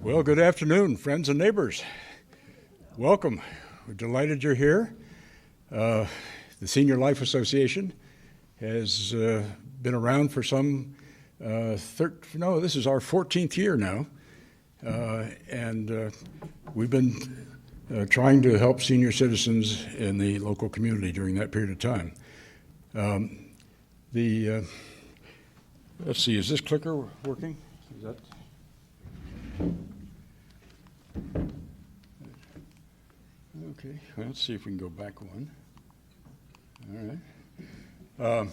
Well, good afternoon, friends and neighbors. Welcome. We're delighted you're here. The Senior Life Association has been around for some, this is our 14th year now. And we've been trying to help senior citizens in the local community during that period of time. Let's see, is this clicker working? Is that? Okay, let's see if we can go back one. All right.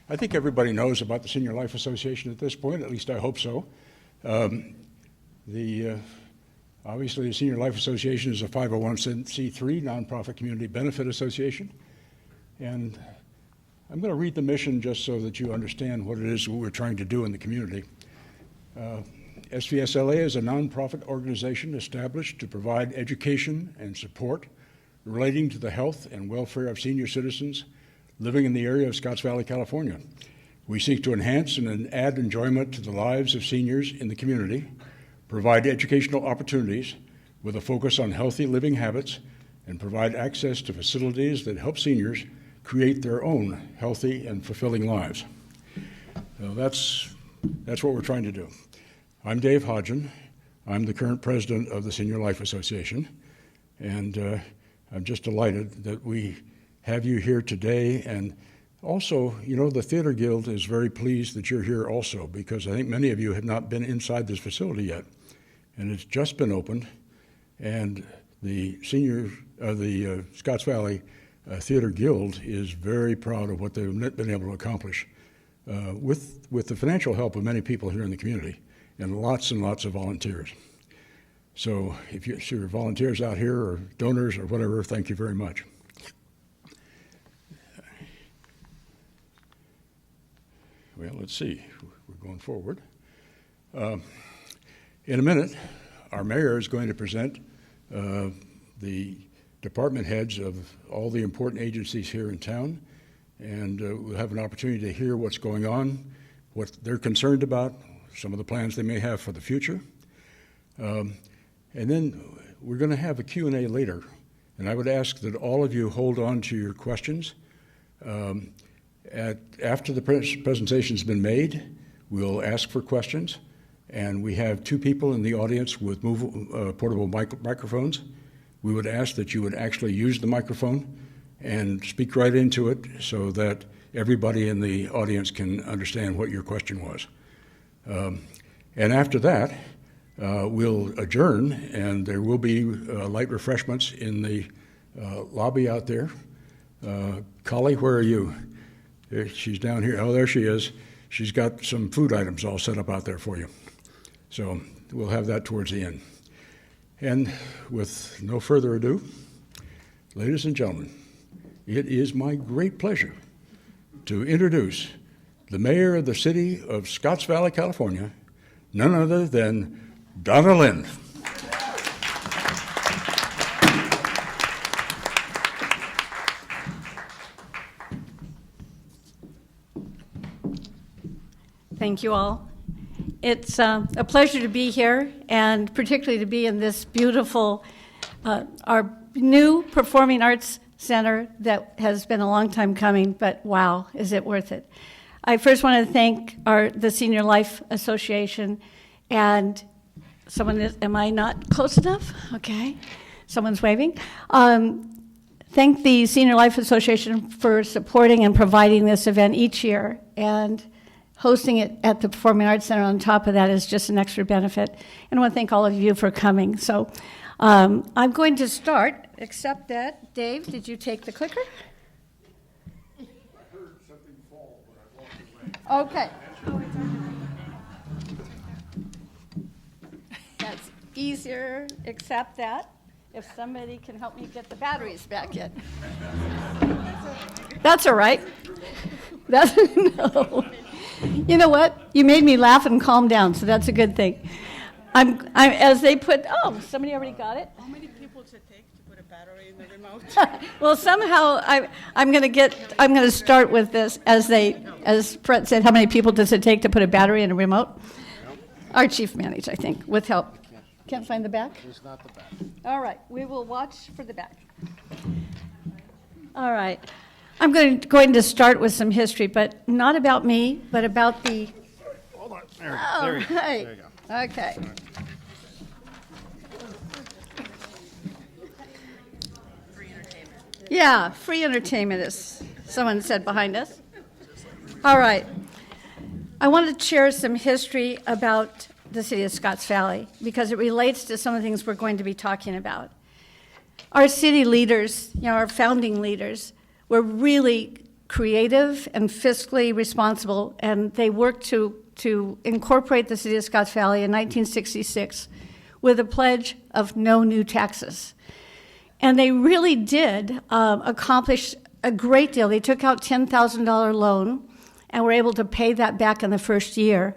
I think everybody knows about the Senior Life Association at this point, at least I hope so. Obviously, the Senior Life Association is a 501c3 nonprofit community benefit association. And I'm going to read the mission just so that you understand what it is we're trying to do in the community. SVSLA is a nonprofit organization established to provide education and support relating to the health and welfare of senior citizens living in the area of Scotts Valley, California. We seek to enhance and add enjoyment to the lives of seniors in the community, provide educational opportunities with a focus on healthy living habits, and provide access to facilities that help seniors create their own healthy and fulfilling lives. So that's what we're trying to do. I'm Dave Hodgen. I'm the current president of the Senior Life Association, and I'm just delighted that we have you here today. And also, you know, the Theater Guild is very pleased that you're here also, because I think many of you have not been inside this facility yet, and it's just been opened, and the Scotts Valley Theater Guild is very proud of what they've been able to accomplish with the financial help of many people here in the community and lots of volunteers. So if you're volunteers out here or donors or whatever, thank you very much. Well, let's see, we're going forward. In a minute, our mayor is going to present the department heads of all the important agencies here in town, and we'll have an opportunity to hear what's going on, what they're concerned about, some of the plans they may have for the future. And then we're going to have a Q&A later, and I would ask that all of you hold on to your questions. After the presentation's been made, we'll ask for questions, and we have two people in the audience with portable microphones. We would ask that you would actually use the microphone and speak right into it so that everybody in the audience can understand what your question was. And after that, we'll adjourn, and there will be light refreshments in the lobby out there. Collie, where are you? She's down here. Oh, there she is. She's got some food items all set up out there for you. So we'll have that towards the end. And with no further ado, ladies and gentlemen, it is my great pleasure to introduce the mayor of the city of Scotts Valley, California, none other than Donna Lind. Thank you all. It's a pleasure to be here, and particularly to be in this beautiful, our new Performing Arts Center that has been a long time coming, but wow, is it worth it. I first want to thank the Senior Life Association, and am I not close enough? Okay, someone's waving. Thank the Senior Life Association for supporting and providing this event each year, and hosting it at the Performing Arts Center on top of that is just an extra benefit. And I want to thank all of you for coming. So I'm going to start, except that, Dave, did you take the clicker? I heard something fall, but I walked away. Okay. That's easier, except that, if somebody can help me get the batteries back in. That's all right. No. You know what? You made me laugh and calm down, so that's a good thing. As they put, somebody already got it? How many people does it take to put a battery in the remote? Well, somehow I'm going to start with this as Brett said, how many people does it take to put a battery in a remote? our chief manager, I think, with help. Can't find the back? It's not the back. All right, we will watch for the back. All right. I'm going to start with some history, but not about me, but about the... Hold on. Oh, hey. There you go. Okay. Yeah, free entertainment, as someone said behind us. All right. I want to share some history about the city of Scotts Valley because it relates to some of the things we're going to be talking about. Our city leaders, our founding leaders, were really creative and fiscally responsible, and they worked to incorporate the city of Scotts Valley in 1966 with a pledge of no new taxes. And they really did accomplish a great deal. They took out $10,000 loan and were able to pay that back in the first year.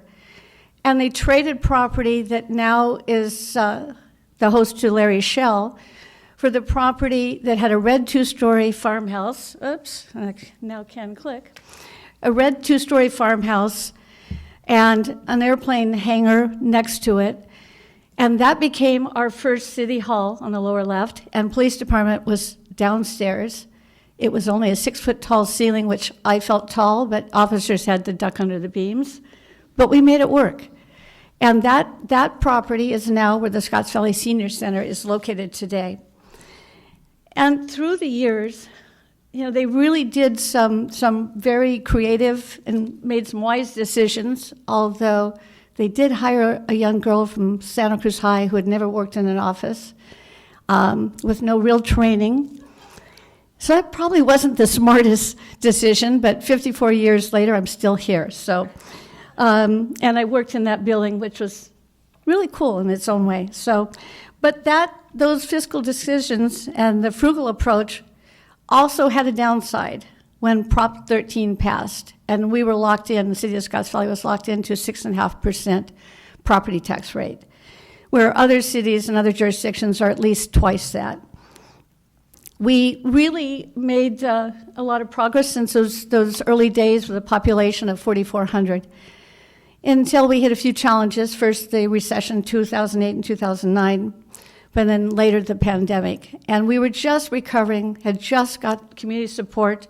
And they traded property that now is the host to Larry Shell for the property that had a red two-story farmhouse. Oops, I now can click. A red two-story farmhouse and an airplane hangar next to it. And that became our first city hall on the lower left, and police department was downstairs. It was only a 6-foot-tall ceiling, which I felt tall, but officers had to duck under the beams. But we made it work. And that property is now where the Scotts Valley Senior Center is located today. And through the years, they really did some very creative and made some wise decisions, although they did hire a young girl from Santa Cruz High who had never worked in an office with no real training. So that probably wasn't the smartest decision, but 54 years later, I'm still here. So, and I worked in that building, which was really cool in its own way. So, but those fiscal decisions and the frugal approach also had a downside when Prop 13 passed, and we were locked in, the city of Scotts Valley was locked into a 6.5% property tax rate, where other cities and other jurisdictions are at least twice that. We really made a lot of progress since those early days with a population of 4,400, until we hit a few challenges. First, the recession 2008 and 2009, but then later the pandemic. And we were just recovering, had just got community support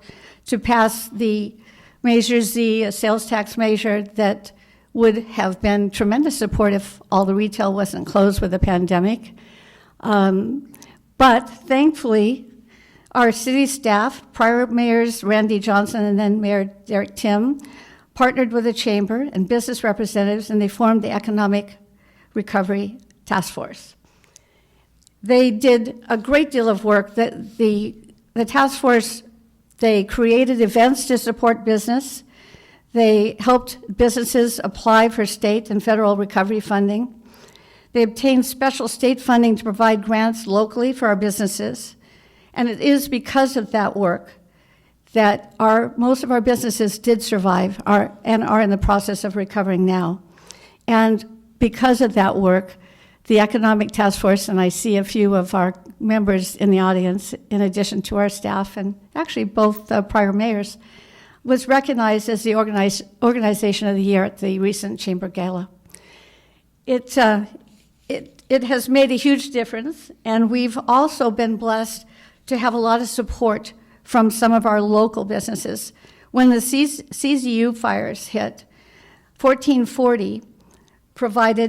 to pass the Measure Z, a sales tax measure that would have been tremendous support if all the retail wasn't closed with the pandemic. But thankfully, our city staff, prior mayors Randy Johnson and then Mayor Derek Tim, partnered with the chamber and business representatives, and they formed the Economic Recovery Task Force. They did a great deal of work. The task force, they created events to support business. They helped businesses apply for state and federal recovery funding. They obtained special state funding to provide grants locally for our businesses. And it is because of that work that most of our businesses did survive and are in the process of recovering now. And because of that work, the Economic Task Force, and I see a few of our members in the audience, in addition to our staff, and actually both prior mayors, was recognized as the Organization of the Year at the recent Chamber Gala. It has made a huge difference, and we've also been blessed to have a lot of support from some of our local businesses. When the CZU fires hit, 1440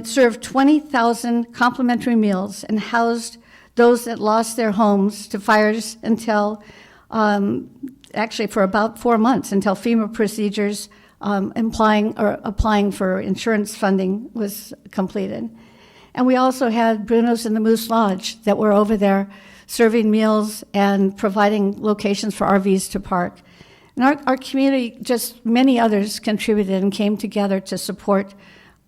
served 20,000 complimentary meals and housed those that lost their homes to fires until, actually for about 4 months, until FEMA procedures applying for insurance funding was completed. And we also had Bruno's and the Moose Lodge that were over there serving meals and providing locations for RVs to park. And our community, just many others contributed and came together to support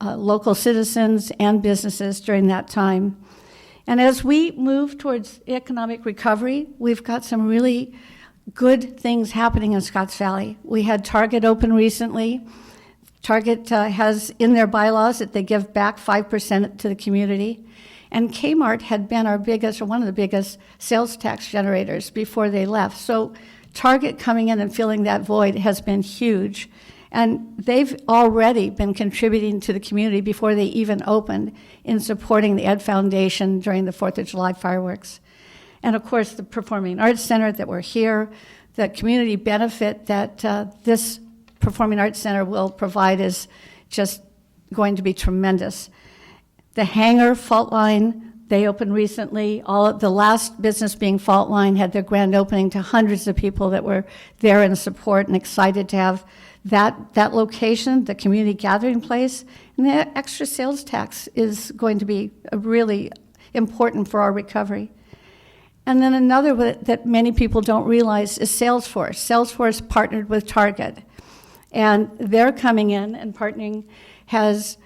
local citizens and businesses during that time. And as we move towards economic recovery, we've got some really good things happening in Scotts Valley. We had Target open recently. Target has in their bylaws that they give back 5% to the community. And Kmart had been our biggest, or one of the biggest, sales tax generators before they left. So Target coming in and filling that void has been huge. And they've already been contributing to the community before they even opened in supporting the Ed Foundation during the 4th of July fireworks. And of course, the Performing Arts Center that we're here, the community benefit that this Performing Arts Center will provide is just going to be tremendous. The hangar, Fault Line, they opened recently. The last business being Fault Line had their grand opening to hundreds of people that were there in support and excited to have that location, the community gathering place. And the extra sales tax is going to be really important for our recovery. And then another that many people don't realize is Salesforce. Salesforce partnered with Target, and they're coming in and partnering has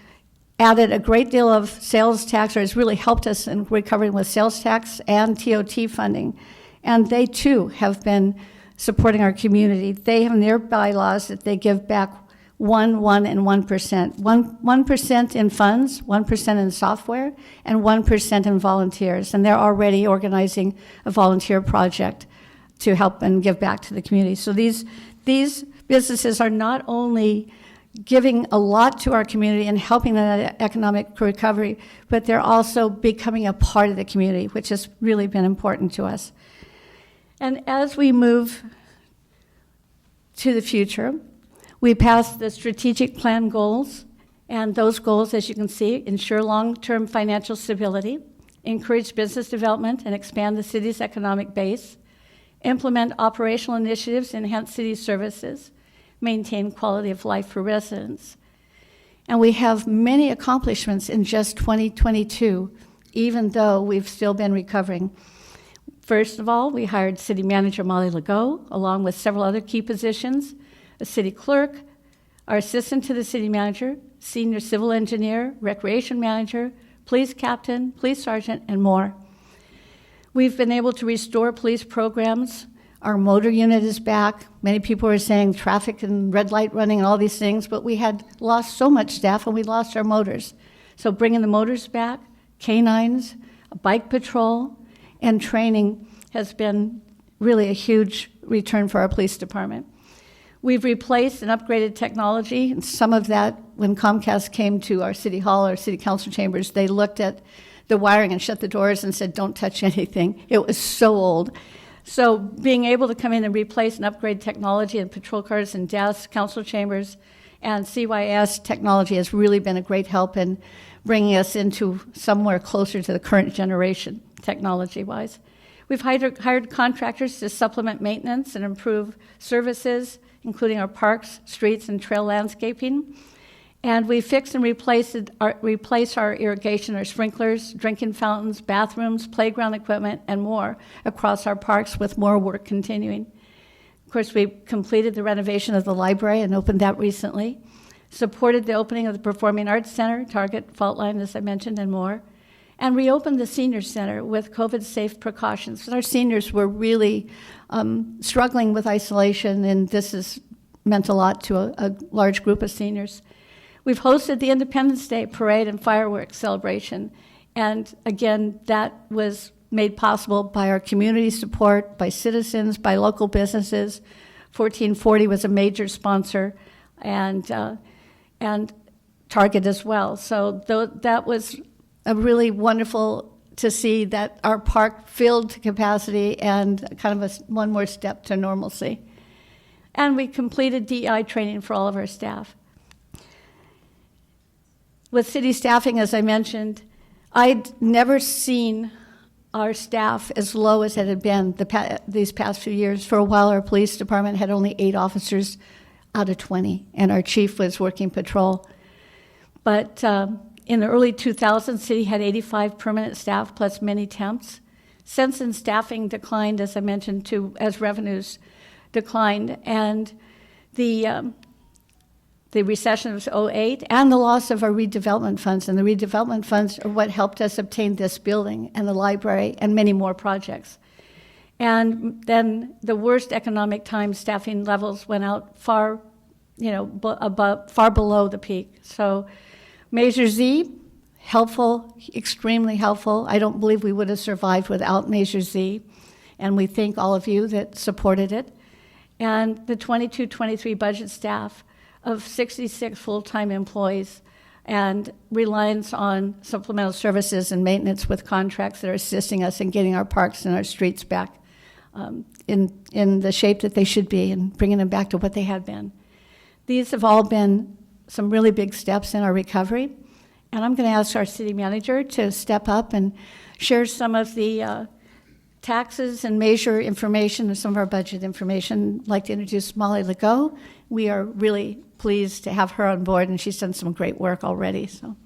added a great deal of sales tax, or has really helped us in recovering with sales tax and TOT funding. And they too have been supporting our community. They have in their bylaws that they give back 1%, 1% in funds, 1% in software, and 1% in volunteers. And they're already organizing a volunteer project to help and give back to the community. So these businesses are not only giving a lot to our community and helping the economic recovery, but they're also becoming a part of the community, which has really been important to us. And as we move to the future, we passed the strategic plan goals, and those goals, as you can see, ensure long-term financial stability, encourage business development and expand the city's economic base, implement operational initiatives, enhance city services, maintain quality of life for residents. And we have many accomplishments in just 2022, even though we've still been recovering. First of all, we hired City Manager Molly Legault, along with several other key positions, a city clerk, our assistant to the city manager, senior civil engineer, recreation manager, police captain, police sergeant, and more. We've been able to restore police programs. Our motor unit is back. Many people are saying traffic and red light running and all these things, but we had lost so much staff and we lost our motors. So bringing the motors back, canines, a bike patrol, and training has been really a huge return for our police department. We've replaced and upgraded technology, and some of that, when Comcast came to our city hall, our city council chambers, they looked at the wiring and shut the doors and said, don't touch anything. It was so old. So being able to come in and replace and upgrade technology and patrol cars and desks, council chambers, and CYS technology has really been a great help in bringing us into somewhere closer to the current generation, technology-wise. We've hired contractors to supplement maintenance and improve services, including our parks, streets, and trail landscaping. And we fixed and replaced our irrigation, our sprinklers, drinking fountains, bathrooms, playground equipment, and more across our parks, with more work continuing. Of course, we completed the renovation of the library and opened that recently, supported the opening of the Performing Arts Center, Target, Fault Line, as I mentioned, and more, and reopened the Senior Center with COVID-safe precautions. Our seniors were really struggling with isolation, and this has meant a lot to a large group of seniors. We've hosted the Independence Day parade and fireworks celebration, and again, that was made possible by our community support, by citizens, by local businesses. 1440 was a major sponsor, and Target as well. So that was a really wonderful to see that our park filled to capacity and kind of one more step to normalcy. And we completed DEI training for all of our staff. With city staffing, as I mentioned, I'd never seen our staff as low as it had been these past few years. For a while, our police department had only 8 officers out of 20, and our chief was working patrol. But in the early 2000s, city had 85 permanent staff plus many temps. Since then, staffing declined, as I mentioned, as revenues declined, and the recession of 2008 and the loss of our redevelopment funds. And the redevelopment funds are what helped us obtain this building and the library and many more projects. And then the worst economic time, staffing levels went out far below the peak. So Measure Z, helpful, extremely helpful. I don't believe we would have survived without Measure Z. And we thank all of you that supported it. And the 22-23 budget staff of 66 full-time employees and reliance on supplemental services and maintenance with contracts that are assisting us in getting our parks and our streets back in the shape that they should be and bringing them back to what they had been. These have all been some really big steps in our recovery, and I'm going to ask our city manager to step up and share some of the taxes and measure information and some of our budget information. I'd like to introduce Molly Legault. We are really pleased to have her on board, and she's done some great work already. So.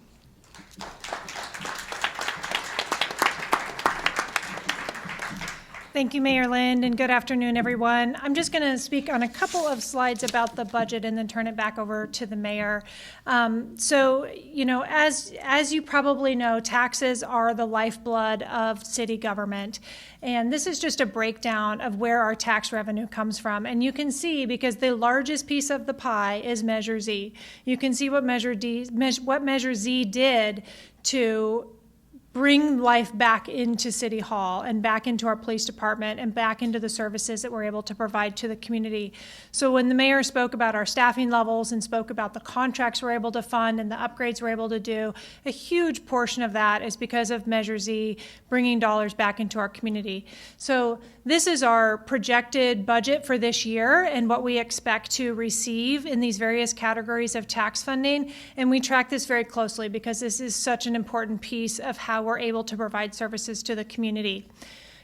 Thank you, Mayor Lind, and good afternoon, everyone. I'm just going to speak on a couple of slides about the budget and then turn it back over to the mayor. So, you know, as you probably know, taxes are the lifeblood of city government. And this is just a breakdown of where our tax revenue comes from. And you can see, because the largest piece of the pie is Measure Z, you can see what Measure Z did to bring life back into City Hall and back into our police department and back into the services that we're able to provide to the community. So when the mayor spoke about our staffing levels and spoke about the contracts we're able to fund and the upgrades we're able to do, a huge portion of that is because of Measure Z bringing dollars back into our community. So this is our projected budget for this year and what we expect to receive in these various categories of tax funding. And we track this very closely because this is such an important piece of how we're able to provide services to the community.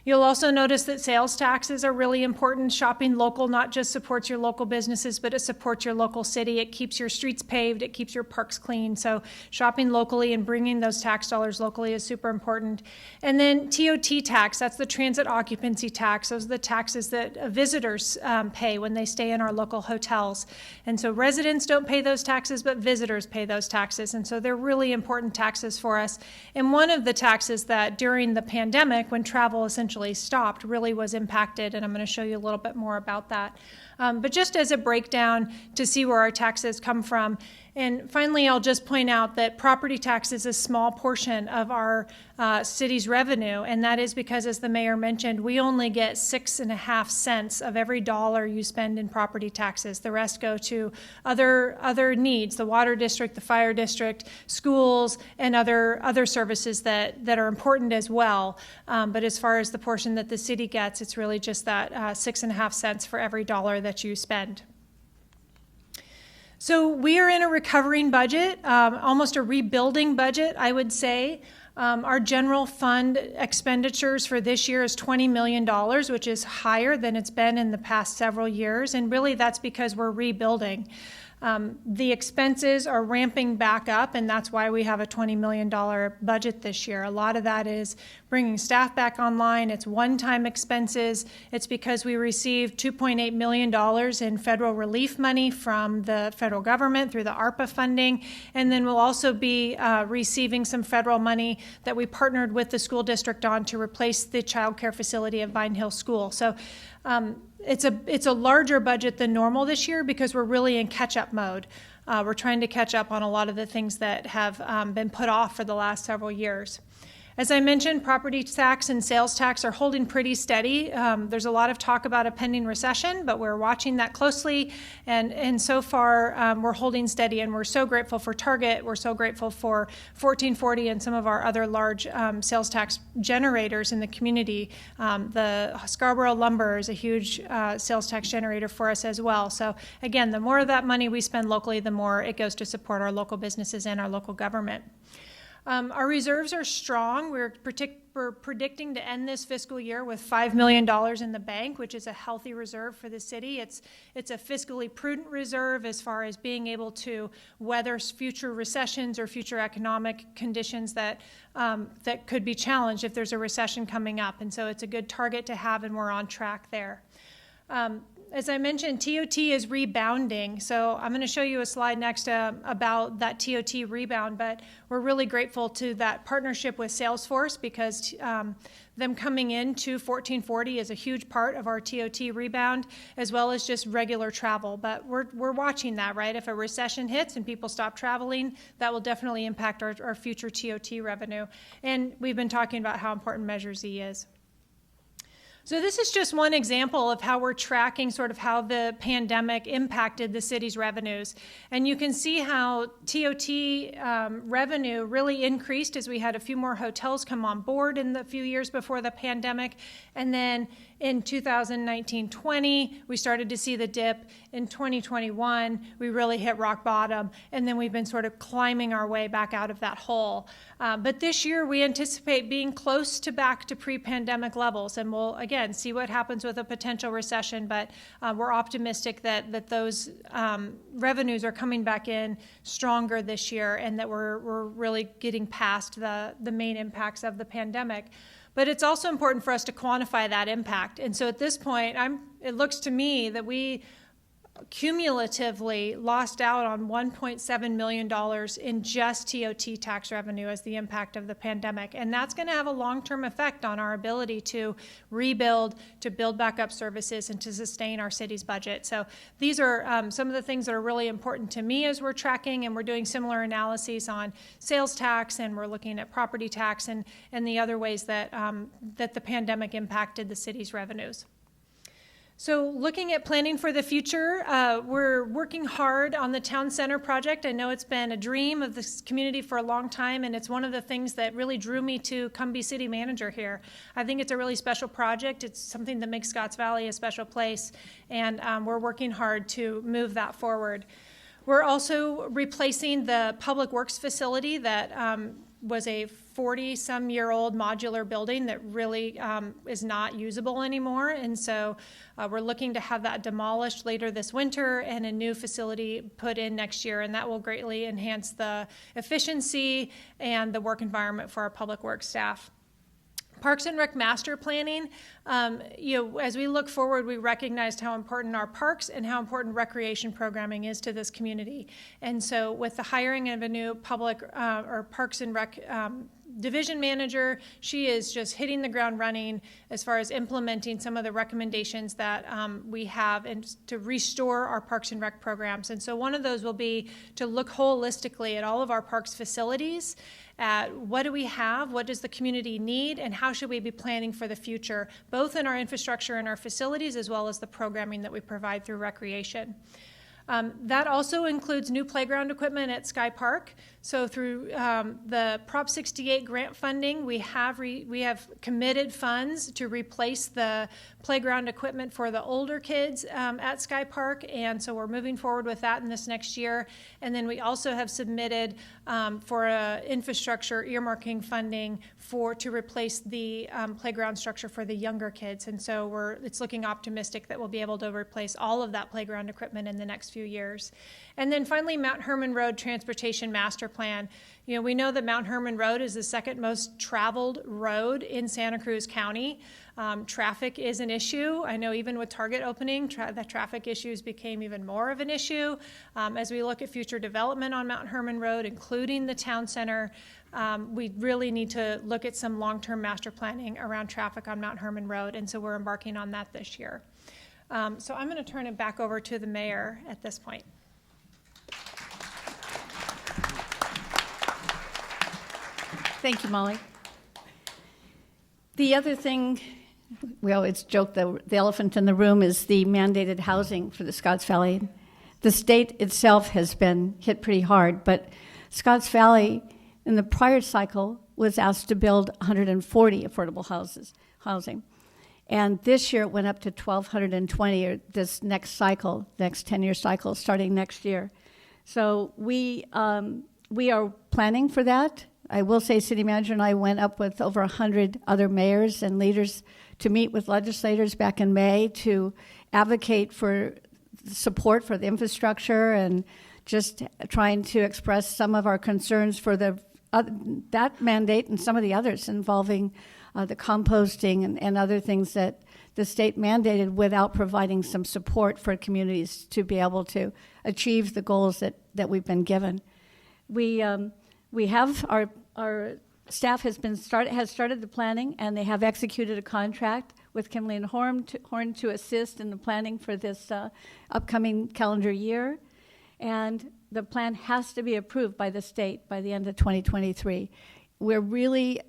You'll also notice that sales taxes are really important. Shopping local not just supports your local businesses, but it supports your local city. It keeps your streets paved. It keeps your parks clean. So shopping locally and bringing those tax dollars locally is super important. And then TOT tax, that's the transit occupancy tax. Those are the taxes that visitors pay when they stay in our local hotels. And so residents don't pay those taxes, but visitors pay those taxes. And so they're really important taxes for us. And one of the taxes that during the pandemic, when travel essentially stopped, really was impacted, and I'm going to show you a little bit more about that. But just as a breakdown to see where our taxes come from. And finally, I'll just point out that property tax is a small portion of our city's revenue, and that is because, as the mayor mentioned, we only get 6.5 cents of every dollar you spend in property taxes. The rest go to other needs, the water district, the fire district, schools, and other services that are important as well. But as far as the portion that the city gets, it's really just that 6.5 cents for every dollar that you spend. So we are in a recovering budget, almost a rebuilding budget, I would say. Our general fund expenditures for this year is $20 million, which is higher than it's been in the past several years. And really that's because we're rebuilding. The expenses are ramping back up, and that's why we have a $20 million budget this year. A lot of that is bringing staff back online. It's one-time expenses. It's because we received $2.8 million in federal relief money from the federal government through the ARPA funding. And then we'll also be receiving some federal money that we partnered with the school district on to replace the child care facility at Vine Hill School. So it's a larger budget than normal this year because we're really in catch-up mode. We're trying to catch up on a lot of the things that have been put off for the last several years. As I mentioned, property tax and sales tax are holding pretty steady. There's a lot of talk about a pending recession, but we're watching that closely. And so far, we're holding steady. And we're so grateful for Target. We're so grateful for 1440 and some of our other large sales tax generators in the community. The Scarborough Lumber is a huge sales tax generator for us as well. So again, the more of that money we spend locally, the more it goes to support our local businesses and our local government. Our reserves are strong. We're predicting to end this fiscal year with $5 million in the bank, which is a healthy reserve for the city. It's a fiscally prudent reserve as far as being able to weather future recessions or future economic conditions that could be challenged if there's a recession coming up. And so it's a good target to have, and we're on track there. As I mentioned, TOT is rebounding, so I'm going to show you a slide next about that TOT rebound, but we're really grateful to that partnership with Salesforce because them coming into 1440 is a huge part of our TOT rebound, as well as just regular travel. But we're watching that, right? If a recession hits and people stop traveling, that will definitely impact our future TOT revenue. And we've been talking about how important Measure Z is. So this is just one example of how we're tracking sort of how the pandemic impacted the city's revenues. And you can see how TOT revenue really increased as we had a few more hotels come on board in the few years before the pandemic. And then in 2019-20, we started to see the dip. In 2021, we really hit rock bottom. And then we've been sort of climbing our way back out of that hole. But this year, we anticipate being close to back to pre-pandemic levels. And we'll, again, see what happens with a potential recession. But we're optimistic that those revenues are coming back in stronger this year and that we're really getting past the main impacts of the pandemic. But it's also important for us to quantify that impact. And so at this point, it looks to me that we cumulatively lost out on $1.7 million in just TOT tax revenue as the impact of the pandemic. And that's going to have a long-term effect on our ability to rebuild, to build back up services, and to sustain our city's budget. So these are some of the things that are really important to me as we're tracking, and we're doing similar analyses on sales tax, and we're looking at property tax and the other ways that, that the pandemic impacted the city's revenues. So looking at planning for the future, we're working hard on the town center project. I know it's been a dream of this community for a long time, and it's one of the things that really drew me to come be city manager here. I think it's a really special project. It's something that makes Scotts Valley a special place, and we're working hard to move that forward. We're also replacing the Public Works facility that was a 40-some-year-old modular building that really is not usable anymore. And so we're looking to have that demolished later this winter and a new facility put in next year. And that will greatly enhance the efficiency and the work environment for our public works staff. Parks and Rec master planning, as we look forward, we recognized how important our parks and how important recreation programming is to this community. And so with the hiring of a new public or Parks and Rec division manager, she is just hitting the ground running as far as implementing some of the recommendations that we have and to restore our Parks and Rec programs. And so one of those will be to look holistically at all of our parks facilities, at what do we have, what does the community need, and how should we be planning for the future, both in our infrastructure and our facilities, as well as the programming that we provide through recreation. That also includes new playground equipment at Sky Park. So through the Prop 68 grant funding, we have committed funds to replace the playground equipment for the older kids at Sky Park, and so we're moving forward with that in this next year. And then we also have submitted for infrastructure earmarking funding to replace the playground structure for the younger kids. And so it's looking optimistic that we'll be able to replace all of that playground equipment in the next few years. And then finally, Mount Herman Road Transportation Master Plan. We know that Mount Herman Road is the second most traveled road in Santa Cruz County. Traffic is an issue. I know even with Target opening, the traffic issues became even more of an issue. As we look at future development on Mount Herman Road, including the town center, we really need to look at some long-term master planning around traffic on Mount Herman Road, and so we're embarking on that this year. So I'm going to turn it back over to the mayor at this point. Thank you, Molly. The other thing, we always joke that the elephant in the room is the mandated housing for the Scotts Valley. The state itself has been hit pretty hard, but Scotts Valley in the prior cycle was asked to build 140 affordable housing. And this year it went up to 1,220, or this next cycle, next 10-year cycle, starting next year. So we are planning for that. I will say city manager and I went up with over 100 other mayors and leaders to meet with legislators back in May to advocate for support for the infrastructure and just trying to express some of our concerns for that mandate and some of the others involving the composting and other things that the state mandated without providing some support for communities to be able to achieve the goals that we've been given. We have our staff has started the planning, and they have executed a contract with Kimley and Horn to assist in the planning for this upcoming calendar year. And the plan has to be approved by the state by the end of 2023. We're really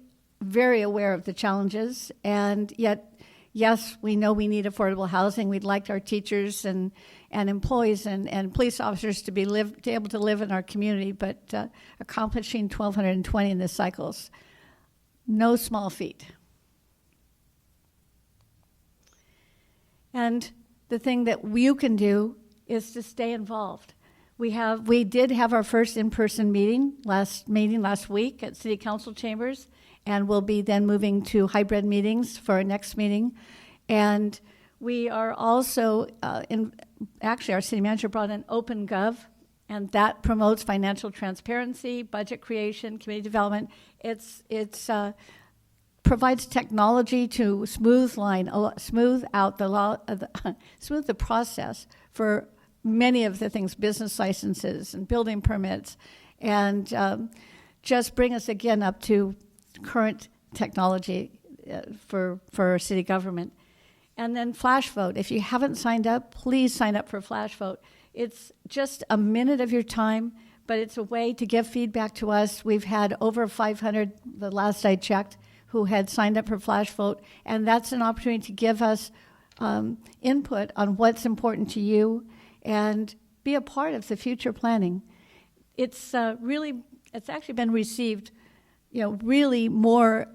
very aware of the challenges, and yet yes, we know we need affordable housing. We'd like our teachers and employees and police officers to be able to live in our community, but accomplishing 1,220 in this cycle's no small feat. And the thing that you can do is to stay involved. We did have our first in-person meeting last week at City Council chambers, and we'll be then moving to hybrid meetings for our next meeting. And we are also, actually our city manager brought in OpenGov, and that promotes financial transparency, budget creation, community development. It's provides technology to smooth the process for many of the things, business licenses and building permits, and just bring us again up to current technology for our city government. And then Flash Vote. If you haven't signed up, please sign up for Flash Vote. It's just a minute of your time, but it's a way to give feedback to us. We've had over 500, the last I checked, who had signed up for Flash Vote, and that's an opportunity to give us input on what's important to you and be a part of the future planning. It's actually been received, really more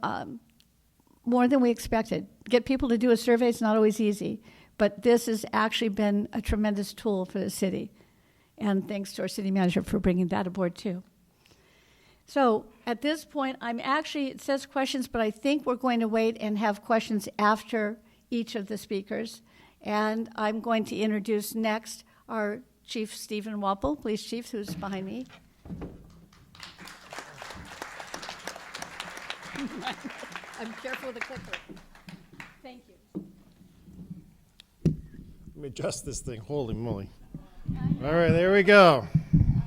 than we expected. Get people to do a survey is not always easy, but this has actually been a tremendous tool for the city. And thanks to our city manager for bringing that aboard too. So at this point, it says questions, but I think we're going to wait and have questions after each of the speakers. And I'm going to introduce next our Chief Stephen Wapple, Police Chief, who's behind me. I'm careful with the clicker. Thank you. Let me adjust this thing. Holy moly. All right, there we go. No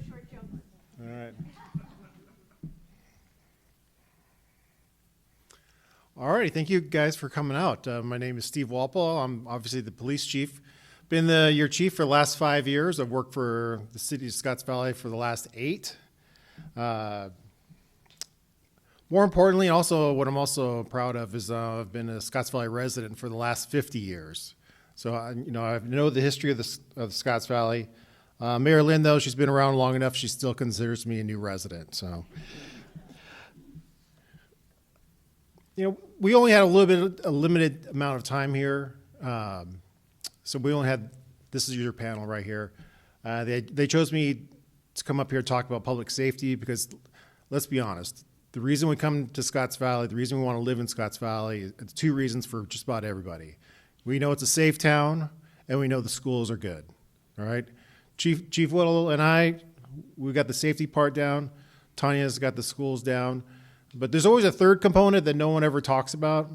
short jumper. All right. All right, thank you guys for coming out. My name is Steve Walpole. I'm obviously the police chief. Been your chief for the last 5 years. I've worked for the city of Scotts Valley for the last 8. More importantly, also what I'm also proud of is I've been a Scotts Valley resident for the last 50 years. So I know the history of the Scotts Valley. Mayor Lynn, though, she's been around long enough. She still considers me a new resident. So, we only had a limited amount of time here. So we only had, this is your panel right here. They chose me to come up here and talk about public safety because, let's be honest, the reason we come to Scotts Valley, the reason we want to live in Scotts Valley, it's 2 reasons for just about everybody. We know it's a safe town, and we know the schools are good, all right? Chief Whittle and I, we got the safety part down. Tanya's got the schools down. But there's always a third component that no one ever talks about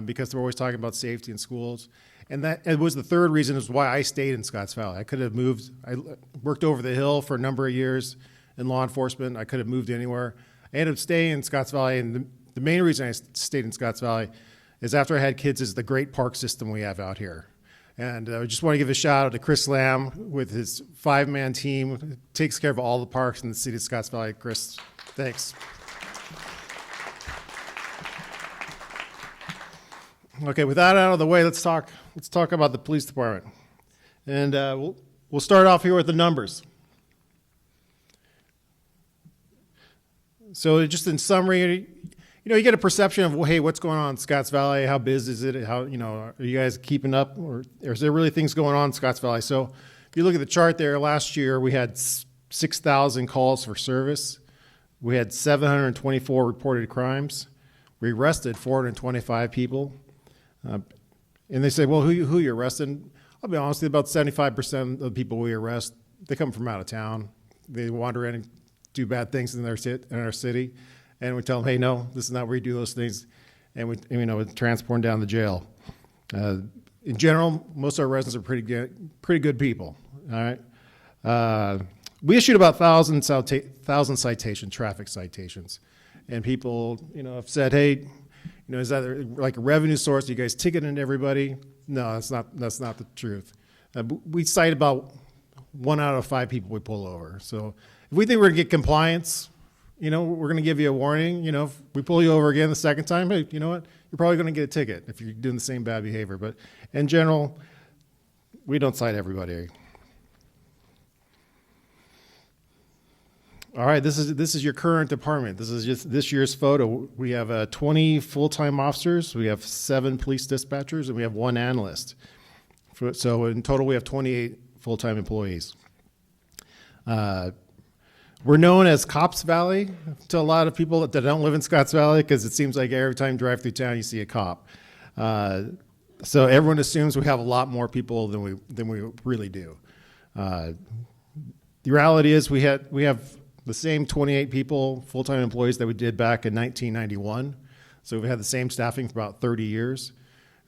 because they're always talking about safety in schools. And that it was the third reason is why I stayed in Scotts Valley. I could have moved. I worked over the hill for a number of years in law enforcement. I could have moved anywhere. I ended up staying in Scotts Valley, and the main reason I stayed in Scotts Valley is after I had kids is the great park system we have out here. And I just want to give a shout out to Chris Lamb with his 5-man team. Takes care of all the parks in the city of Scotts Valley. Chris, thanks. Okay, with that out of the way, let's talk about the police department. And we'll start off here with the numbers. So just in summary, you get a perception of, well, hey, what's going on in Scotts Valley? How busy is it? How, are you guys keeping up? Or is there really things going on in Scotts Valley? So if you look at the chart there, last year we had 6,000 calls for service. We had 724 reported crimes. We arrested 425 people. And they say, well, who you arresting? I'll be honest, about 75% of the people we arrest, they come from out of town. They wander in and do bad things in our city. And we tell them, hey, no, this is not where you do those things. And we transport them down to jail. In general, most of our residents are pretty good people. All right. We issued about 1,000 traffic citations. And people, have said, hey, is that like a revenue source? Are you guys ticketing everybody? No, that's not the truth. We cite about 1 out of 5 people we pull over. So if we think we're gonna get compliance, you know, we're going to give you a warning. You know, if we pull you over again the second time, hey, you know what? You're probably going to get a ticket if you're doing the same bad behavior. But in general, we don't cite everybody. All right, this is your current department. This is just this year's photo. We have 20 full-time officers. We have 7 police dispatchers, and we have 1 analyst. So in total, we have 28 full-time employees. We're known as Cops Valley to a lot of people that don't live in Scotts Valley because it seems like every time you drive through town, you see a cop. So everyone assumes we have a lot more people than we really do. The reality is we have the same 28 people, full-time employees that we did back in 1991. So we've had the same staffing for about 30 years.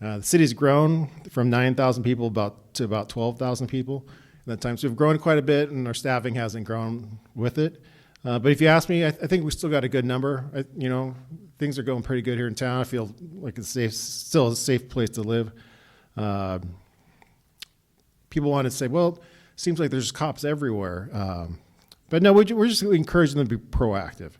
The city's grown from 9,000 people to about 12,000 people at that time. So we've grown quite a bit, and our staffing hasn't grown with it. But if you ask me, I think we still got a good number. You know, things are going pretty good here in town. I feel like it's still a safe place to live. People want to say, well, it seems like there's cops everywhere. But no, we're just encouraging them to be proactive.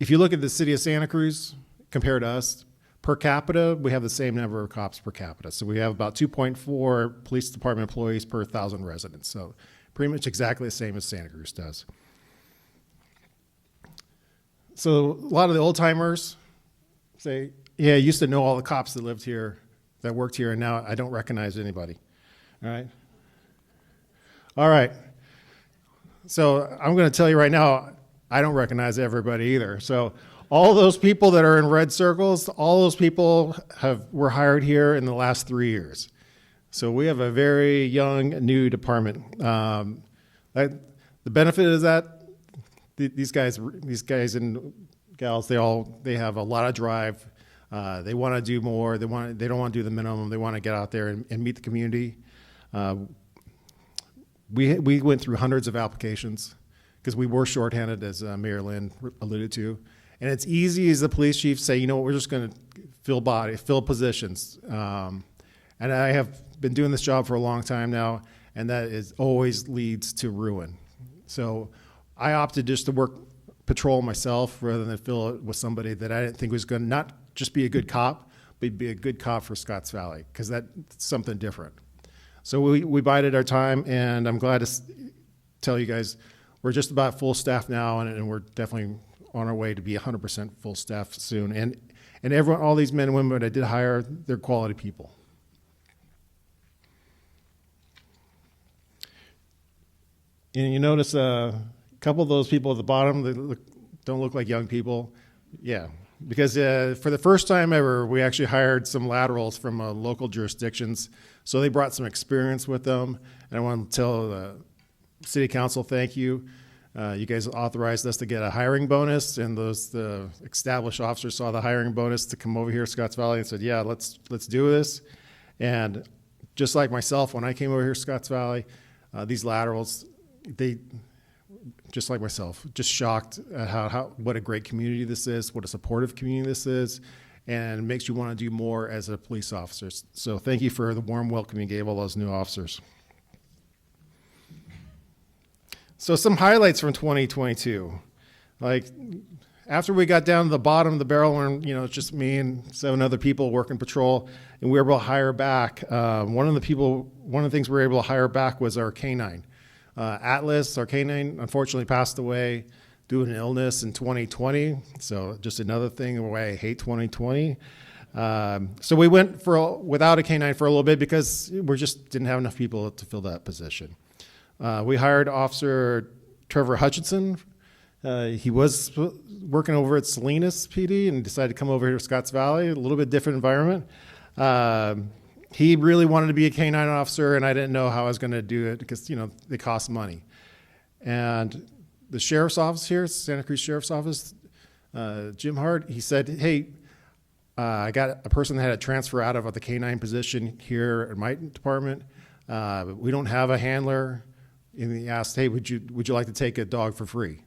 If you look at the city of Santa Cruz compared to us, per capita, we have the same number of cops per capita. So we have about 2.4 police department employees per 1,000 residents. So pretty much exactly the same as Santa Cruz does. So a lot of the old timers say, yeah, I used to know all the cops that lived here, that worked here, and now I don't recognize anybody. All right? All right. So I'm going to tell you right now, I don't recognize everybody either. So all those people that are in red circles, all those people were hired here in the last 3 years. So we have a very young, new department. The benefit is that these guys and gals, they have a lot of drive. They want to do more. They don't want to do the minimum. They want to get out there and meet the community. We went through hundreds of applications because we were shorthanded, as Mayor Lynn alluded to. And it's easy as the police chief say, you know what, we're just going to fill positions. And I have been doing this job for a long time now, and that always leads to ruin. So I opted just to work patrol myself rather than fill it with somebody that I didn't think was going to not just be a good cop, but be a good cop for Scotts Valley, because that's something different. So we bided our time, and I'm glad to tell you guys we're just about full staff now, and we're definitely on our way to be 100% full staff soon. And everyone, all these men and women that I did hire, they're quality people. And you notice a couple of those people at the bottom that don't look like young people. Yeah, because for the first time ever, we actually hired some laterals from local jurisdictions. So they brought some experience with them. And I want to tell the city council, thank you. You guys authorized us to get a hiring bonus, and the established officers saw the hiring bonus to come over here to Scotts Valley and said, yeah, let's do this. And just like myself, when I came over here to Scotts Valley, these laterals, they, just like myself, just shocked at what a great community this is, what a supportive community this is, and it makes you want to do more as a police officer. So thank you for the warm welcome you gave all those new officers. So some highlights from 2022. Like, after we got down to the bottom of the barrel, and it's just me and 7 other people working patrol, and we were able to hire back. One of the things we were able to hire back was our canine. Atlas, our canine, unfortunately passed away due to an illness in 2020. So just another thing why I hate 2020. So we went without a canine for a little bit because we just didn't have enough people to fill that position. We hired Officer Trevor Hutchinson. He was working over at Salinas PD and decided to come over here to Scotts Valley, a little bit different environment. He really wanted to be a canine officer, and I didn't know how I was going to do it because, they cost money. And the sheriff's office here, Santa Cruz Sheriff's Office, Jim Hart, he said, hey, I got a person that had a transfer out of the canine position here at my department. We don't have a handler. And he asked, hey, would you like to take a dog for free?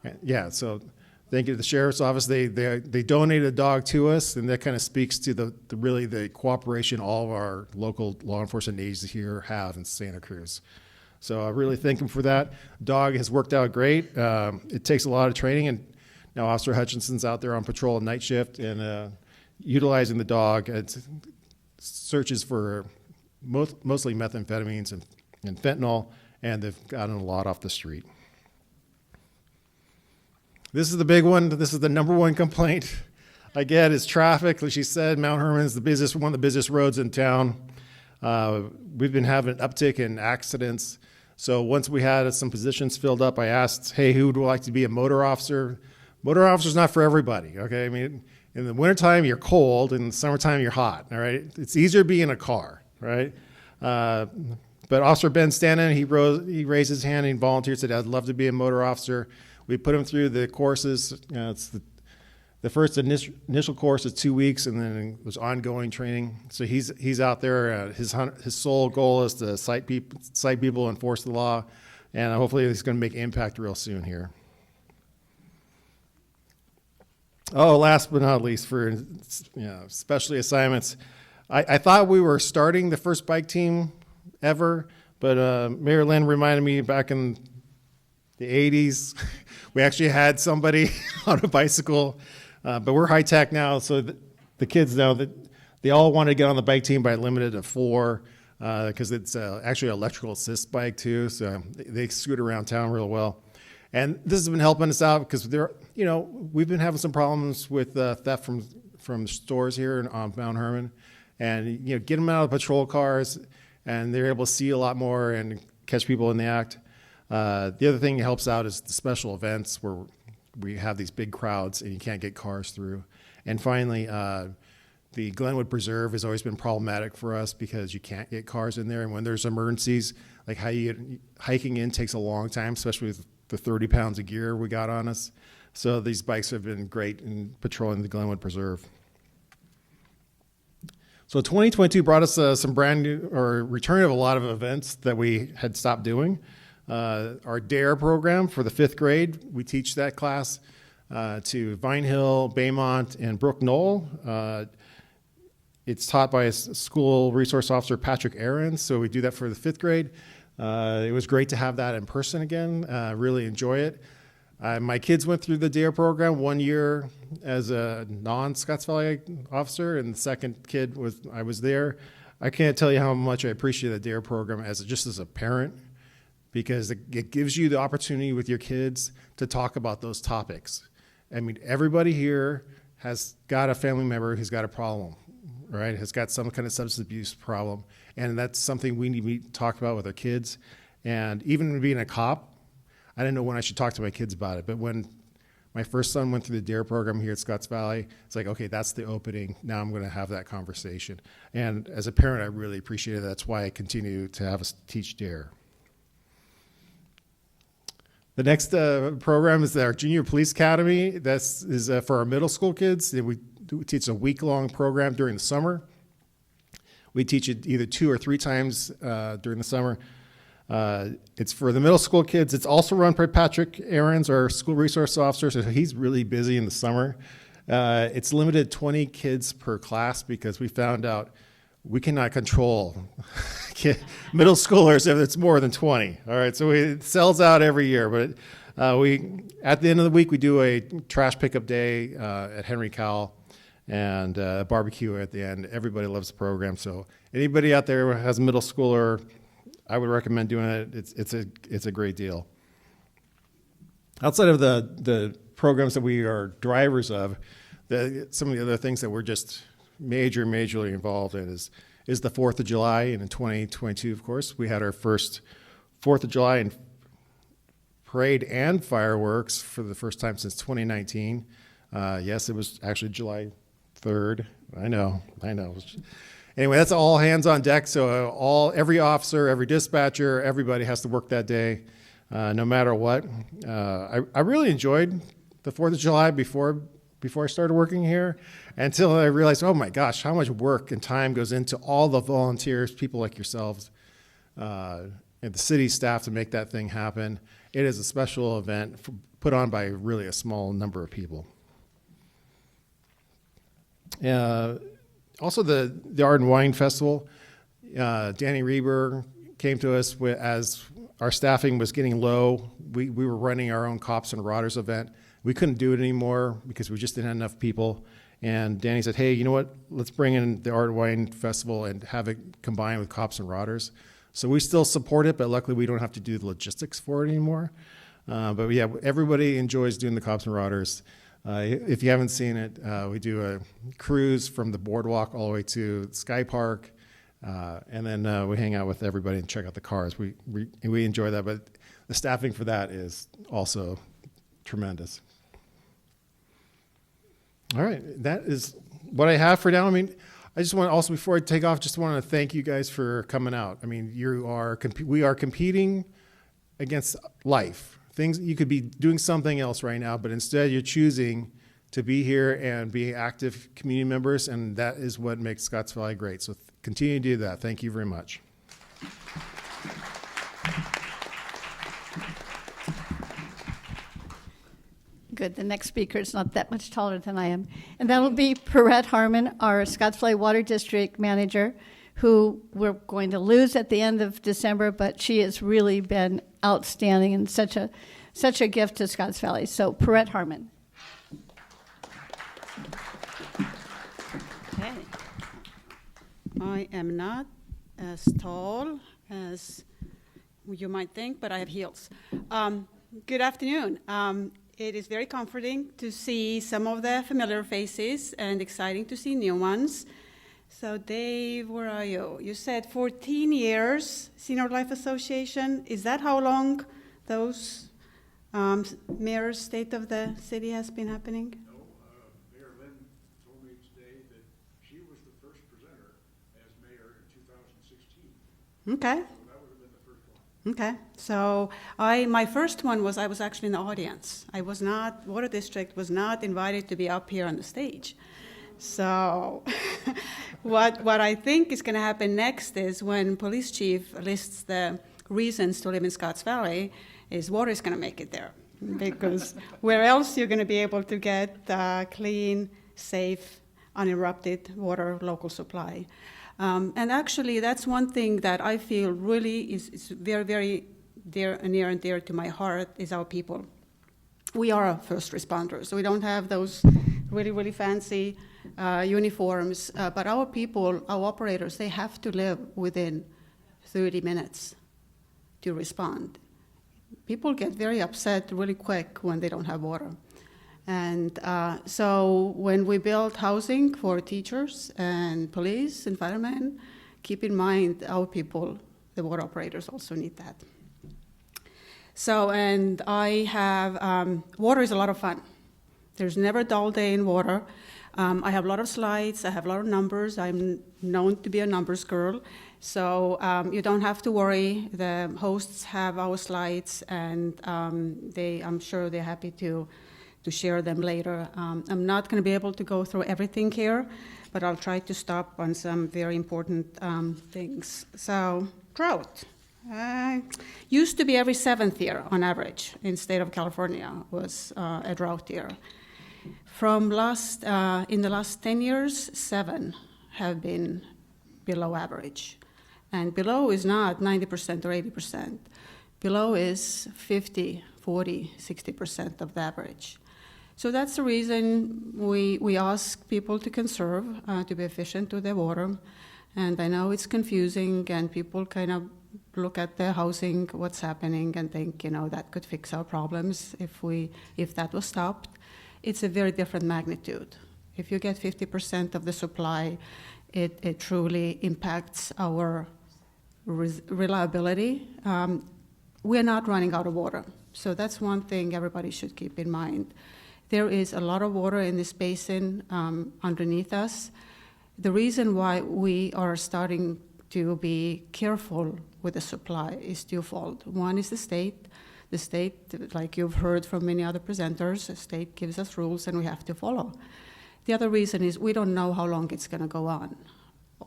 And yeah, so thank you to the sheriff's office. They donated a dog to us, and that kind of speaks to the cooperation all of our local law enforcement agencies here have in Santa Cruz. So I really thank him for that. Dog has worked out great. It takes a lot of training, and now Officer Hutchinson's out there on patrol at night shift and utilizing the dog. It searches for mostly methamphetamines and fentanyl, and they've gotten a lot off the street. This is the big one. This is the number one complaint I get is traffic. Like she said, Mount Herman is one of the busiest roads in town. We've been having an uptick in accidents. So once we had some positions filled up, I asked, hey, who would like to be a motor officer? Motor officer's not for everybody, okay? I mean, in the wintertime, you're cold. In the summertime, you're hot, all right? It's easier to be in a car, right? But Officer Ben Stanton, he raised his hand and volunteered, said, I'd love to be a motor officer. We put him through the courses. It's the first initial course is 2 weeks, and then it was ongoing training. So he's out there. His sole goal is to cite people, enforce the law, and hopefully he's going to make impact real soon here. Oh, last but not least, for especially assignments, I thought we were starting the first bike team ever, but Mayor Lynn reminded me back in the 80s, we actually had somebody on a bicycle, but we're high tech now, so the kids know that they all want to get on the bike team, but I limited to 4 because it's actually an electrical assist bike too, so they scoot around town real well. And this has been helping us out because we've been having some problems with theft from stores here on Mount Herman, and get them out of the patrol cars, and they're able to see a lot more and catch people in the act. The other thing that helps out is the special events where we have these big crowds and you can't get cars through. And finally, the Glenwood Preserve has always been problematic for us because you can't get cars in there. And when there's emergencies, like hiking in takes a long time, especially with the 30 pounds of gear we got on us. So these bikes have been great in patrolling the Glenwood Preserve. So 2022 brought us some brand new, or return of a lot of events that we had stopped doing. Our DARE program for the 5th grade, we teach that class to Vine Hill, Baymont, and Brook Knoll. It's taught by school resource officer Patrick Aarons, so we do that for the 5th grade. It was great to have that in person again, really enjoy it. My kids went through the DARE program 1 year as a non-Scotts Valley officer, and the second kid I was there. I can't tell you how much I appreciate the DARE program just as a parent, because it gives you the opportunity with your kids to talk about those topics. I mean, everybody here has got a family member who's got a problem, right? Has got some kind of substance abuse problem, and that's something we need to talk about with our kids. And even being a cop, I didn't know when I should talk to my kids about it, but when my first son went through the DARE program here at Scotts Valley, it's like, okay, that's the opening. Now I'm going to have that conversation. And as a parent, I really appreciate it. That's why I continue to have us teach DARE. The next program is our Junior Police Academy. This is for our middle school kids. We teach a week-long program during the summer. We teach it either 2 or 3 times during the summer. It's for the middle school kids. It's also run by Patrick Aarons, our school resource officer, so he's really busy in the summer. It's limited 20 kids per class because we found out we cannot control middle schoolers if it's more than 20. All right, so it sells out every year, but at the end of the week, we do a trash pickup day at Henry Cowell and a barbecue at the end. Everybody loves the program, so anybody out there who has a middle schooler, I would recommend doing it. It's a great deal. Outside of the programs that we are drivers of, some of the other things that we're just majorly involved in is the 4th of July. And in 2022, of course, we had our first 4th of July and parade and fireworks for the first time since 2019. Yes, it was actually July 3rd. I know. Anyway, that's all hands on deck. So every officer, every dispatcher, everybody has to work that day, no matter what. I really enjoyed the 4th of July before I started working here, until I realized, oh my gosh, how much work and time goes into all the volunteers, people like yourselves, and the city staff to make that thing happen. It is a special event put on by really a small number of people. Also, the Art and Wine Festival. Danny Reber came to us as our staffing was getting low. We were running our own Cops and Rodders event. We couldn't do it anymore because we just didn't have enough people. And Danny said, hey, you know what? Let's bring in the Art Wine Festival and have it combined with Cops and Rodders. So we still support it, but luckily we don't have to do the logistics for it anymore. But yeah, everybody enjoys doing the Cops and Rodders. If you haven't seen it, we do a cruise from the boardwalk all the way to Sky Park. And then we hang out with everybody and check out the cars. We enjoy that, but the staffing for that is also tremendous. All right, that is what I have for now. I mean, I just want to also, before I take off, just want to thank you guys for coming out. I mean, we are competing against life. Things, you could be doing something else right now, but instead you're choosing to be here and be active community members, and that is what makes Scotts Valley great. So continue to do that. Thank you very much. Good. The next speaker is not that much taller than I am. And that'll be Perrette Harmon, our Scotts Valley Water District Manager, who we're going to lose at the end of December, but she has really been outstanding and such a gift to Scotts Valley. So Perrette Harmon. Okay. I am not as tall as you might think, but I have heels. Good afternoon. It is very comforting to see some of the familiar faces and exciting to see new ones. So Dave, where are you? You said 14 years, Senior Life Association. Is that how long those mayor's state of the city has been happening? No, Mayor Lynn told me today that she was the first presenter as mayor in 2016. Okay. So that would have been the first one. Okay, so my first one was I was actually in the audience. I was not, Water District was not invited to be up here on the stage. So what I think is going to happen next is when police chief lists the reasons to live in Scotts Valley, is water is going to make it there. Because where else you're going to be able to get clean, safe, uninterrupted water local supply. And actually, that's one thing that I feel really is very, very near and dear to my heart is our people. We are first responders, so we don't have those really, really fancy uniforms, but our people, our operators, they have to live within 30 minutes to respond. People get very upset really quick when they don't have water. And so when we build housing for teachers and police and firemen, keep in mind our people, the water operators, also need that. So, and I have, water is a lot of fun. There's never a dull day in water. I have a lot of slides, I have a lot of numbers. I'm known to be a numbers girl. So you don't have to worry. The hosts have our slides, and I'm sure they're happy to share them later. I'm not going to be able to go through everything here, but I'll try to stop on some very important things. So, drought. Used to be every 7th year on average in the state of California was a drought year. From in the last 10 years, 7 have been below average. And below is not 90% or 80%. Below is 50, 40, 60% of the average. So that's the reason we ask people to conserve, to be efficient with their water. And I know it's confusing, and people kind of look at the housing, what's happening, and think, that could fix our problems if that was stopped. It's a very different magnitude. If you get 50% of the supply, it truly impacts our reliability. We're not running out of water. So that's one thing everybody should keep in mind. There is a lot of water in this basin underneath us. The reason why we are starting to be careful with the supply is twofold. One is the state. The state, like you've heard from many other presenters, the state gives us rules and we have to follow. The other reason is we don't know how long it's going to go on.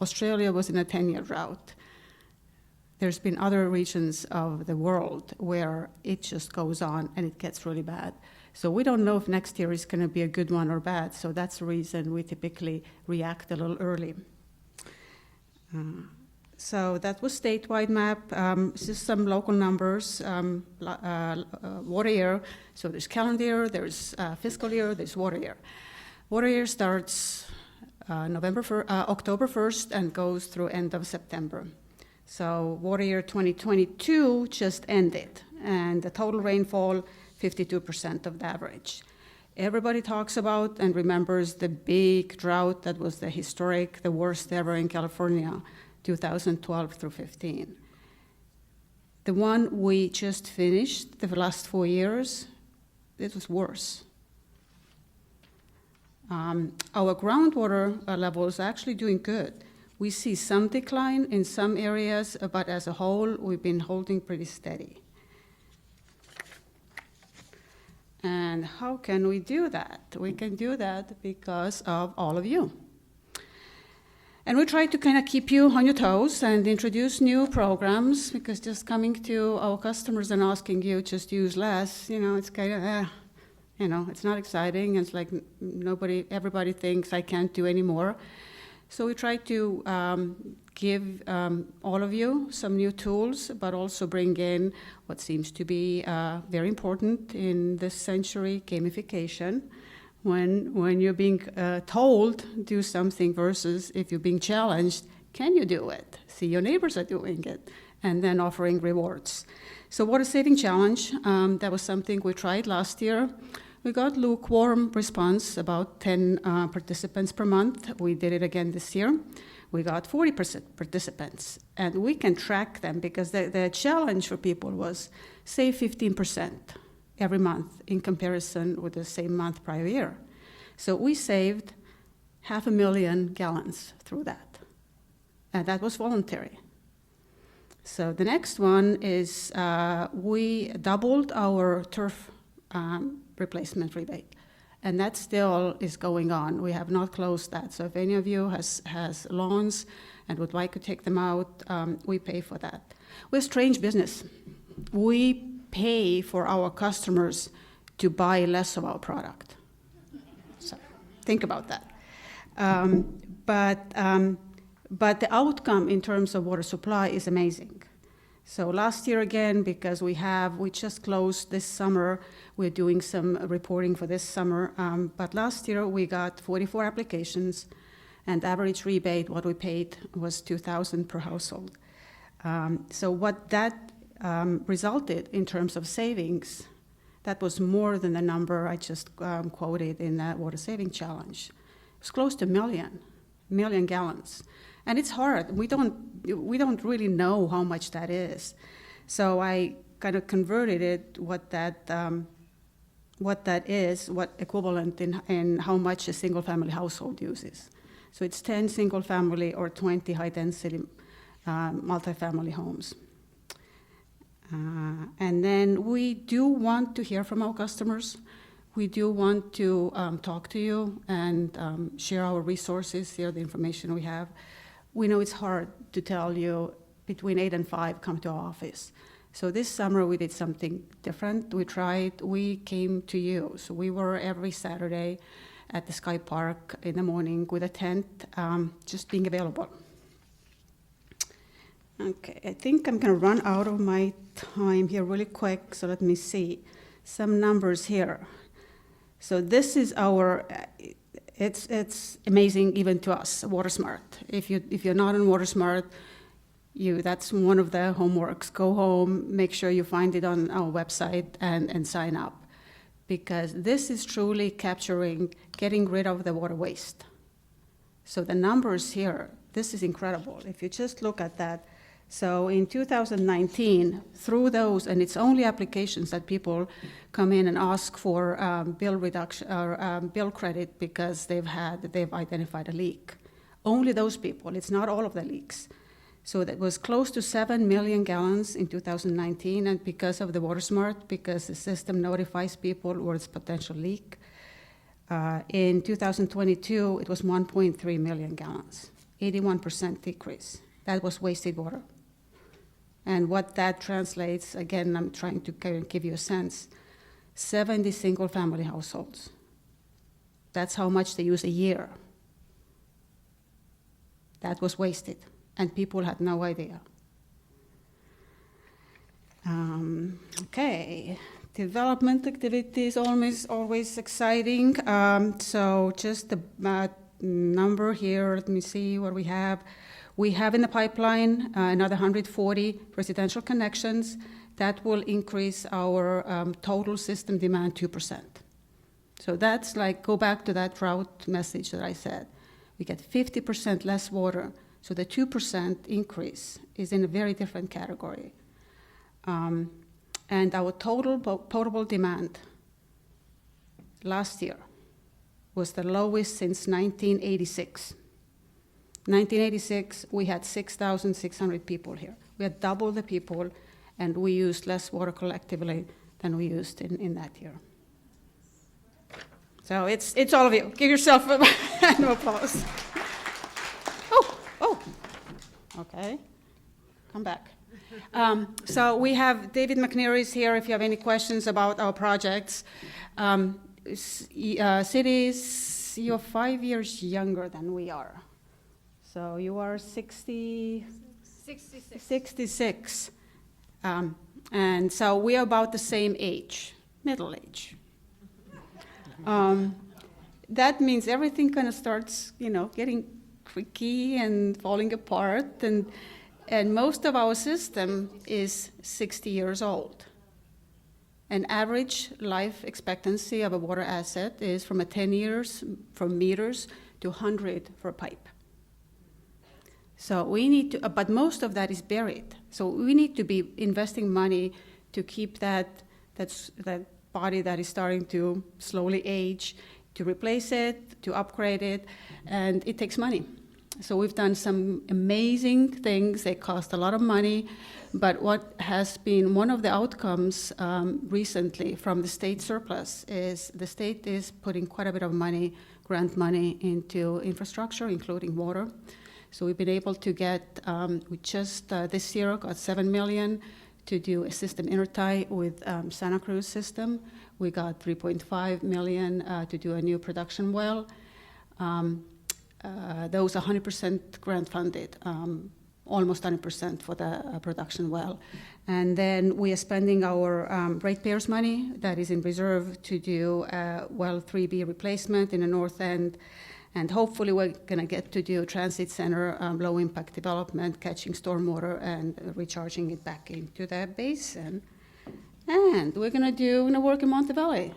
Australia was in a 10-year drought. There's been other regions of the world where it just goes on and it gets really bad. So we don't know if next year is going to be a good one or bad, so that's the reason we typically react a little early. So that was statewide map, just some local numbers, water year. So there's calendar year, there's fiscal year, there's water year. Water year starts October 1st and goes through end of September. So water year 2022 just ended, and the total rainfall, 52% of the average. Everybody talks about and remembers the big drought that was the worst ever in California, 2012 through 15. The one we just finished, the last 4 years, it was worse. Our groundwater level is actually doing good. We see some decline in some areas, but as a whole, we've been holding pretty steady. And how can we do that? We can do that because of all of you. And we try to kind of keep you on your toes and introduce new programs, because just coming to our customers and asking you just use less, it's kind of, it's not exciting. It's like everybody thinks I can't do any more. So we try to give all of you some new tools, but also bring in what seems to be very important in this century, gamification. When you're being told do something versus if you're being challenged, can you do it? See your neighbors are doing it, and then offering rewards. So water saving challenge, that was something we tried last year. We got lukewarm response, about 10 participants per month. We did it again this year. We got 40 participants, and we can track them because the challenge for people was save 15% every month in comparison with the same month prior year. So we saved 500,000 gallons through that, and that was voluntary. So the next one is we doubled our turf replacement rebate, and that still is going on. We have not closed that. So if any of you has lawns and would like to take them out, we pay for that. We're a strange business. We pay for our customers to buy less of our product. So think about that. But the outcome in terms of water supply is amazing. So last year again, because we just closed this summer, we're doing some reporting for this summer, but last year we got 44 applications, and average rebate, what we paid, was $2,000 per household. So what that resulted in terms of savings, that was more than the number I just quoted in that water saving challenge. It's close to a million gallons. And it's hard. We don't really know how much that is. So I kind of converted it, what that is, what equivalent in how much a single-family household uses. So it's 10 single-family or 20 high-density multifamily homes. And then we do want to hear from our customers. We do want to talk to you and share our resources, share the information we have. We know it's hard to tell you between 8 and 5, come to our office. So this summer we did something different. We came to you. So we were every Saturday at the Sky Park in the morning with a tent, just being available. Okay, I think I'm gonna run out of my time here really quick, so let me see. Some numbers here. So this is our, it's amazing even to us, WaterSmart. If you're not on WaterSmart, that's one of the homeworks. Go home, make sure you find it on our website and sign up. Because this is truly getting rid of the water waste. So the numbers here, this is incredible. If you just look at that. So in 2019, through those, and it's only applications that people come in and ask for bill reduction or bill credit because they've identified a leak. Only those people, it's not all of the leaks. So that was close to 7 million gallons in 2019, and because of the WaterSmart, because the system notifies people where it's potential leak, in 2022, it was 1.3 million gallons, 81% decrease. That was wasted water. And what that translates, again, I'm trying to kind of give you a sense, 70 single-family households. That's how much they use a year. That was wasted. and people had no idea. Okay, development activities always exciting. So just the number here. Let me see what we have. We have in the pipeline another 140 residential connections. That will increase our total system demand 2%. So that's like, go back to that drought message that I said. We get 50% less water. So the 2% increase is in a very different category. And our total potable demand last year was the lowest since 1986. 1986, we had 6,600 people here. We had double the people, and we used less water collectively than we used in that year. So it's all of you. Give yourself a round of applause. Oh, okay. Come back. So we have David McNeary is here if you have any questions about our projects. Cities, you're 5 years younger than we are. So you are 66. And so we are about the same age, middle age. That means everything kind of starts, getting creaky and falling apart. And most of our system is 60 years old. An average life expectancy of a water asset is from 10 years, from meters, to 100 for a pipe. So we need to, but most of that is buried. So we need to be investing money to keep that body that is starting to slowly age, to replace it, to upgrade it, and it takes money. So we've done some amazing things. They cost a lot of money, but what has been one of the outcomes recently from the state surplus is the state is putting quite a bit of money, grant money, into infrastructure, including water. So we've been able to get, we just this year got $7 million to do a system intertie with Santa Cruz system. We got $3.5 million to do a new production well. Those 100% grant funded, almost 100% for the production well. And then we are spending our ratepayers' money that is in reserve to do well 3B replacement in the north end. And hopefully we're going to get to do transit center, low impact development, catching stormwater and recharging it back into the basin. And we're going to work in Monte Valley.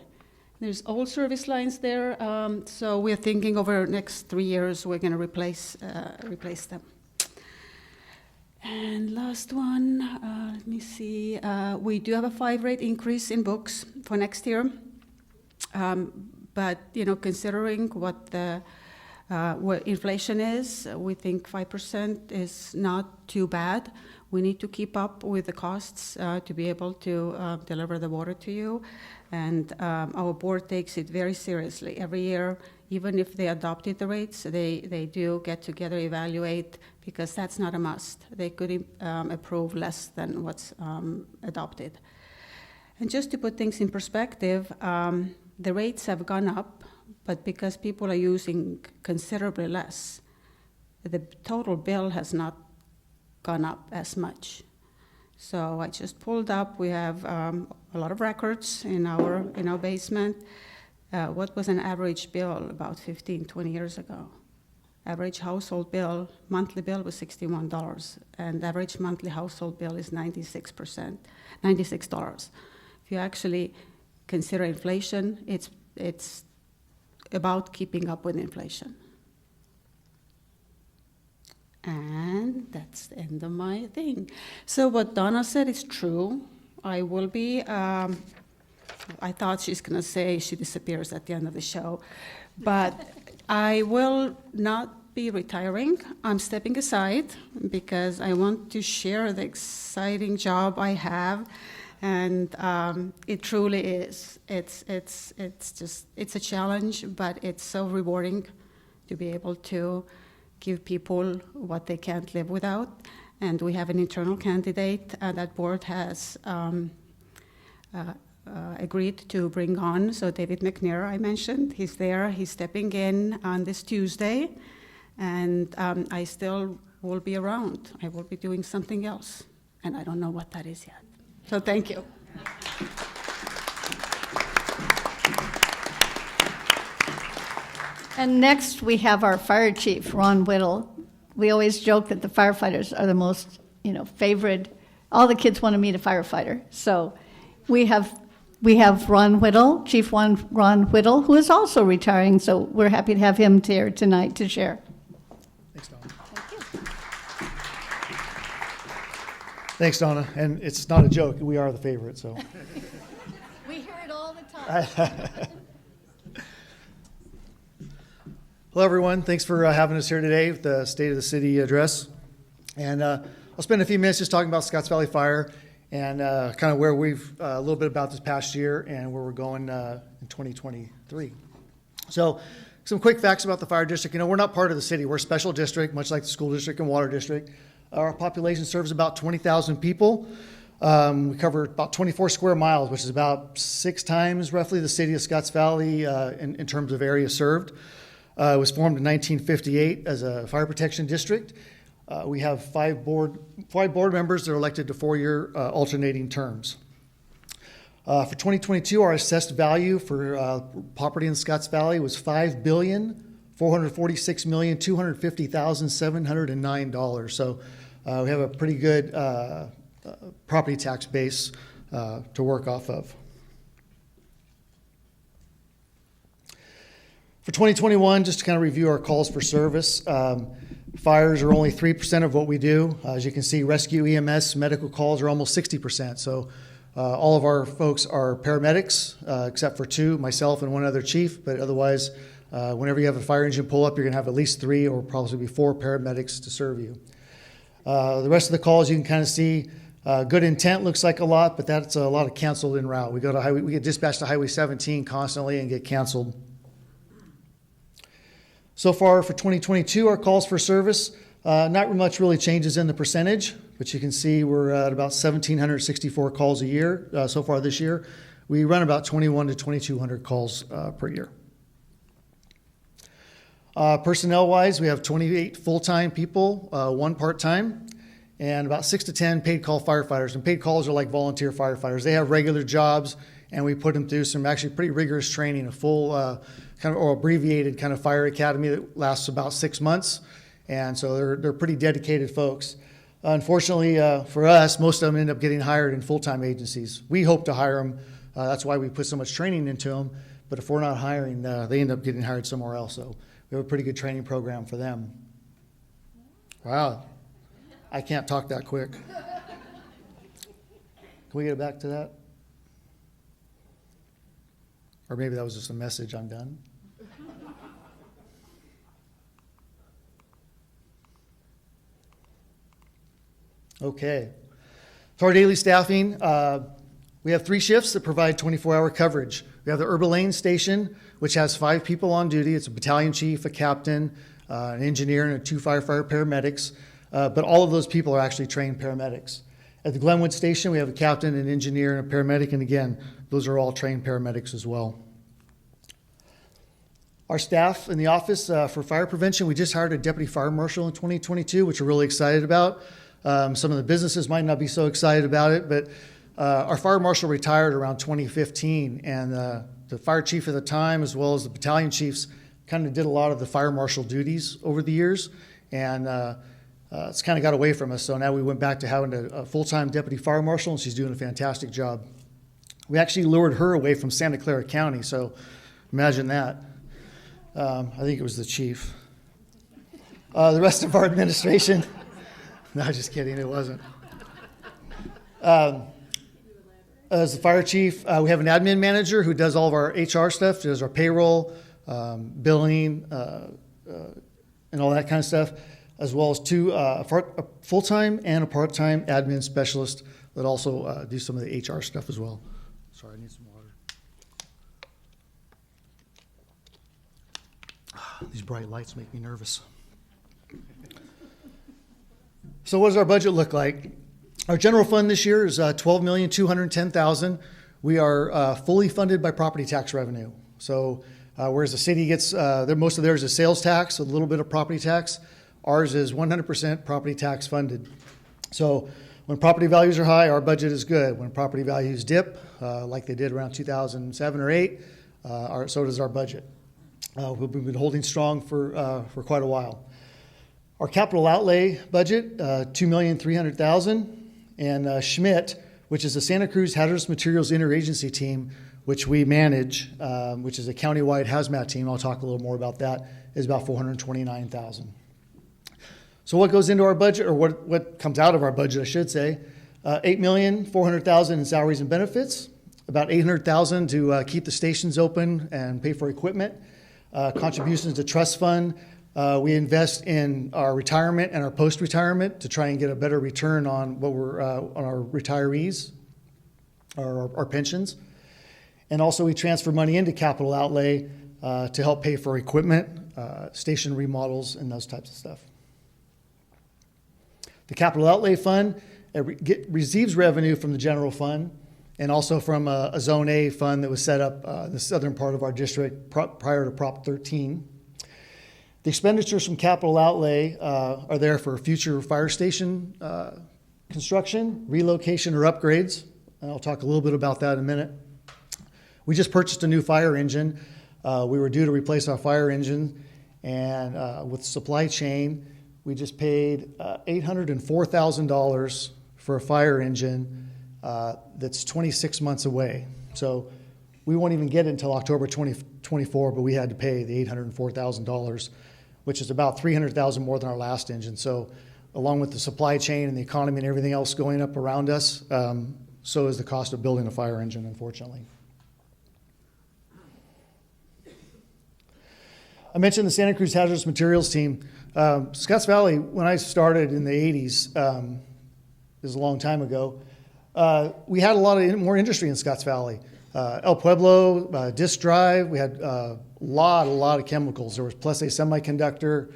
There's old service lines there, so we're thinking over the next 3 years we're going to replace them. And last one, let me see. We do have a 5-rate increase in books for next year, but considering what inflation is, we think 5% is not too bad. We need to keep up with the costs to be able to deliver the water to you. And our board takes it very seriously. Every year, even if they adopted the rates, they do get together, evaluate, because that's not a must. They could approve less than what's adopted. And just to put things in perspective, the rates have gone up, but because people are using considerably less, the total bill has not gone up as much. So I just pulled up, we have a lot of records in our basement. What was an average bill about 15, 20 years ago? Average household bill, monthly bill was $61, and average monthly household bill is $96. If you actually consider inflation, it's about keeping up with inflation. And that's the end of my thing. So what Donna said is true. I will be, I thought she's going to say she disappears at the end of the show, but I will not be retiring. I'm stepping aside because I want to share the exciting job I have, and it truly is. It's a challenge, but it's so rewarding to be able to give people what they can't live without. And we have an internal candidate that board has agreed to bring on. So David McNair, I mentioned, he's there. He's stepping in on this Tuesday. And I still will be around. I will be doing something else, and I don't know what that is yet. So thank you. And next, we have our fire chief, Ron Whittle. We always joke that the firefighters are the most, favored. All the kids want to meet a firefighter. So we have Ron Whittle, Chief Ron Whittle, who is also retiring. So we're happy to have him here tonight to share. Thanks, Donna. Thank you. Thanks, Donna. And it's not a joke. We are the favorite, so. We hear it all the time. Hello, everyone. Thanks for having us here today with the State of the City address. And I'll spend a few minutes just talking about Scotts Valley Fire and kind of where we've, a little bit about this past year and where we're going in 2023. So some quick facts about the fire district. We're not part of the city. We're a special district, much like the school district and water district. Our population serves about 20,000 people. We cover about 24 square miles, which is about 6 times roughly the city of Scotts Valley in terms of area served. It was formed in 1958 as a fire protection district. We have 5 board members that are elected to 4-year alternating terms. For 2022, our assessed value for property in Scotts Valley was $5,446,250,709. So we have a pretty good property tax base to work off of. For 2021, just to kind of review our calls for service, fires are only 3% of what we do. As you can see, rescue, EMS, medical calls are almost 60%. So all of our folks are paramedics, except for 2, myself and 1 other chief. But otherwise, whenever you have a fire engine pull up, you're going to have at least 3 or probably 4 paramedics to serve you. The rest of the calls you can kind of see. Good intent looks like a lot, but that's a lot of canceled en route. We get dispatched to Highway 17 constantly and get canceled. So far for 2022, our calls for service, not much really changes in the percentage, but you can see we're at about 1,764 calls a year so far this year. We run about 21 to 2,200 calls per year. Personnel-wise, we have 28 full-time people, 1 part-time, and about 6 to 10 paid call firefighters. And paid calls are like volunteer firefighters. They have regular jobs, and we put them through some actually pretty rigorous training, a full kind of or abbreviated kind of fire academy that lasts about 6 months. And so they're pretty dedicated folks. Unfortunately for us, most of them end up getting hired in full-time agencies. We hope to hire them. That's why we put so much training into them. But if we're not hiring, they end up getting hired somewhere else. So we have a pretty good training program for them. Wow. I can't talk that quick. Can we get back to that? Or maybe that was just a message, I'm done. Okay. So our daily staffing, we have 3 shifts that provide 24-hour coverage. We have the Urban Lane Station, which has 5 people on duty. It's a battalion chief, a captain, an engineer, and 2 firefighter paramedics. But all of those people are actually trained paramedics. At the Glenwood Station, we have a captain, an engineer, and a paramedic. And again, those are all trained paramedics as well. Our staff in the office for fire prevention, we just hired a deputy fire marshal in 2022, which we're really excited about. Some of the businesses might not be so excited about it, but our fire marshal retired around 2015, and the fire chief at the time, as well as the battalion chiefs, kind of did a lot of the fire marshal duties over the years, and it's kind of got away from us. So now we went back to having a full-time deputy fire marshal, and she's doing a fantastic job. We actually lured her away from Santa Clara County, so imagine that. I think it was the chief. The rest of our administration, no, just kidding, it wasn't. As the fire chief, we have an admin manager who does all of our HR stuff, does our payroll, billing, and all that kind of stuff, as well as 2 a full-time and a part-time admin specialist that also do some of the HR stuff as well. Sorry, I need some water. These bright lights make me nervous. So what does our budget look like? Our general fund this year is $12,210,000. We are fully funded by property tax revenue. So whereas the city gets, most of theirs is sales tax, a little bit of property tax. Ours is 100% property tax funded. So when property values are high, our budget is good. When property values dip, like they did around 2007 or 8, so does our budget. We've been holding strong for quite a while. Our capital outlay budget, $2,300,000, and Schmidt, which is the Santa Cruz Hazardous Materials Interagency Team, which we manage, which is a countywide hazmat team. I'll talk a little more about that, is about $429,000. So what goes into our budget, or what comes out of our budget, I should say, $8,400,000 in salaries and benefits, about $800,000 to keep the stations open and pay for equipment, contributions to trust fund. We invest in our retirement and our post-retirement to try and get a better return on what we're on our retirees, our pensions. And also we transfer money into capital outlay to help pay for equipment, station remodels, and those types of stuff. The capital outlay fund receives revenue from the general fund and also from a Zone A fund that was set up in the southern part of our district prior to Prop 13. The expenditures from capital outlay are there for future fire station construction, relocation, or upgrades. And I'll talk a little bit about that in a minute. We just purchased a new fire engine. We were due to replace our fire engine, and with supply chain, we just paid $804,000 for a fire engine that's 26 months away. So we won't even get it until October 2024, but we had to pay the $804,000, which is about $300,000 more than our last engine. So along with the supply chain and the economy and everything else going up around us, so is the cost of building a fire engine, unfortunately. I mentioned the Santa Cruz Hazardous Materials team. Scotts Valley, when I started in the 80s, this is a long time ago, we had a lot more industry in Scotts Valley. El Pueblo, Disc Drive, we had a lot of chemicals. There was Plus A Semiconductor,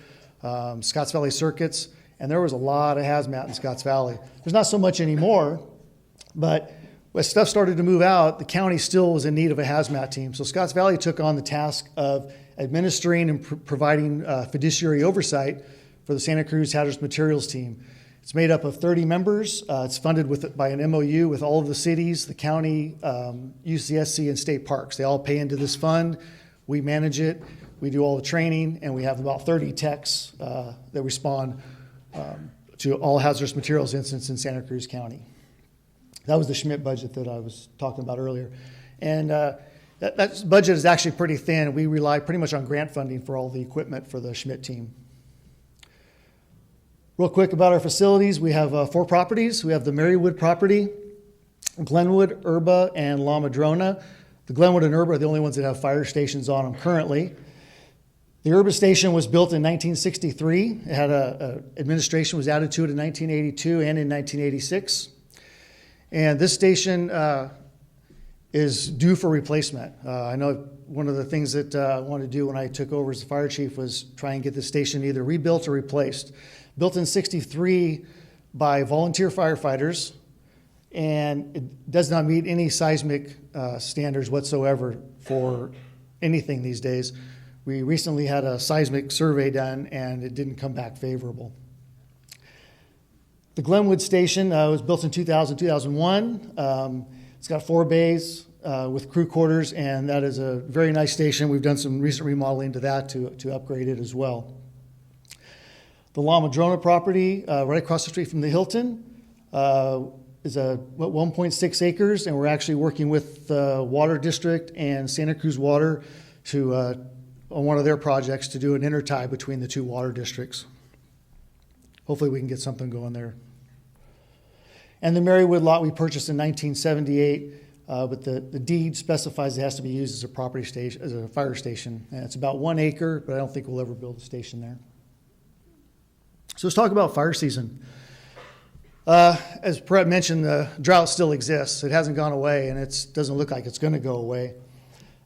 Scotts Valley Circuits, and there was a lot of hazmat in Scotts Valley. There's not so much anymore, but as stuff started to move out, the county still was in need of a hazmat team. So Scotts Valley took on the task of administering and providing fiduciary oversight for the Santa Cruz Hazardous Materials team. It's made up of 30 members. It's funded by an MOU with all of the cities, the county, UCSC, and state parks. They all pay into this fund. We manage it. We do all the training, and we have about 30 techs that respond to all hazardous materials incidents in Santa Cruz County. That was the Schmidt budget that I was talking about earlier. And that budget is actually pretty thin. We rely pretty much on grant funding for all the equipment for the Schmidt team. Real quick about our facilities, we have 4 properties. We have the Marywood property, Glenwood, Erba, and La Madrona. The Glenwood and Erba are the only ones that have fire stations on them currently. The Erba station was built in 1963. It had administration was added to it in 1982 and in 1986. And this station is due for replacement. I know one of the things that I wanted to do when I took over as the fire chief was try and get the station either rebuilt or replaced. Built in 63 by volunteer firefighters, and it does not meet any seismic standards whatsoever for anything these days. We recently had a seismic survey done, and it didn't come back favorable. The Glenwood station was built in 2001. It's got 4 bays with crew quarters, and that is a very nice station. We've done some recent remodeling to that to upgrade it as well. The La Madrona property, right across the street from the Hilton, is 1.6 acres, and we're actually working with the Water District and Santa Cruz Water on one of their projects to do an intertie between the 2 water districts. Hopefully we can get something going there. And the Marywood lot we purchased in 1978, but the deed specifies it has to be used as a property station, as a fire station. And it's about 1 acre, but I don't think we'll ever build a station there. So let's talk about fire season. As Brett mentioned, the drought still exists. It hasn't gone away, and it doesn't look like it's going to go away.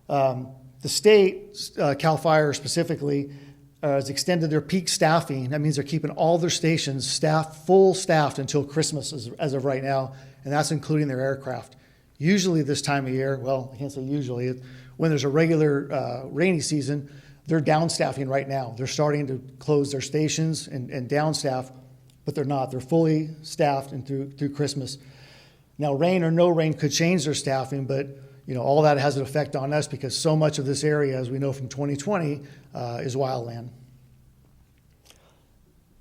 The state, CAL FIRE specifically, has extended their peak staffing. That means they're keeping all their stations full staffed until Christmas as of right now, and that's including their aircraft. Usually this time of year, well, I can't say usually, when there's a regular rainy season, They're down staffing right now. They're starting to close their stations and down staff, but they're not. They're fully staffed and through Christmas. Now, rain or no rain could change their staffing, but all that has an effect on us because so much of this area, as we know from 2020, is wildland.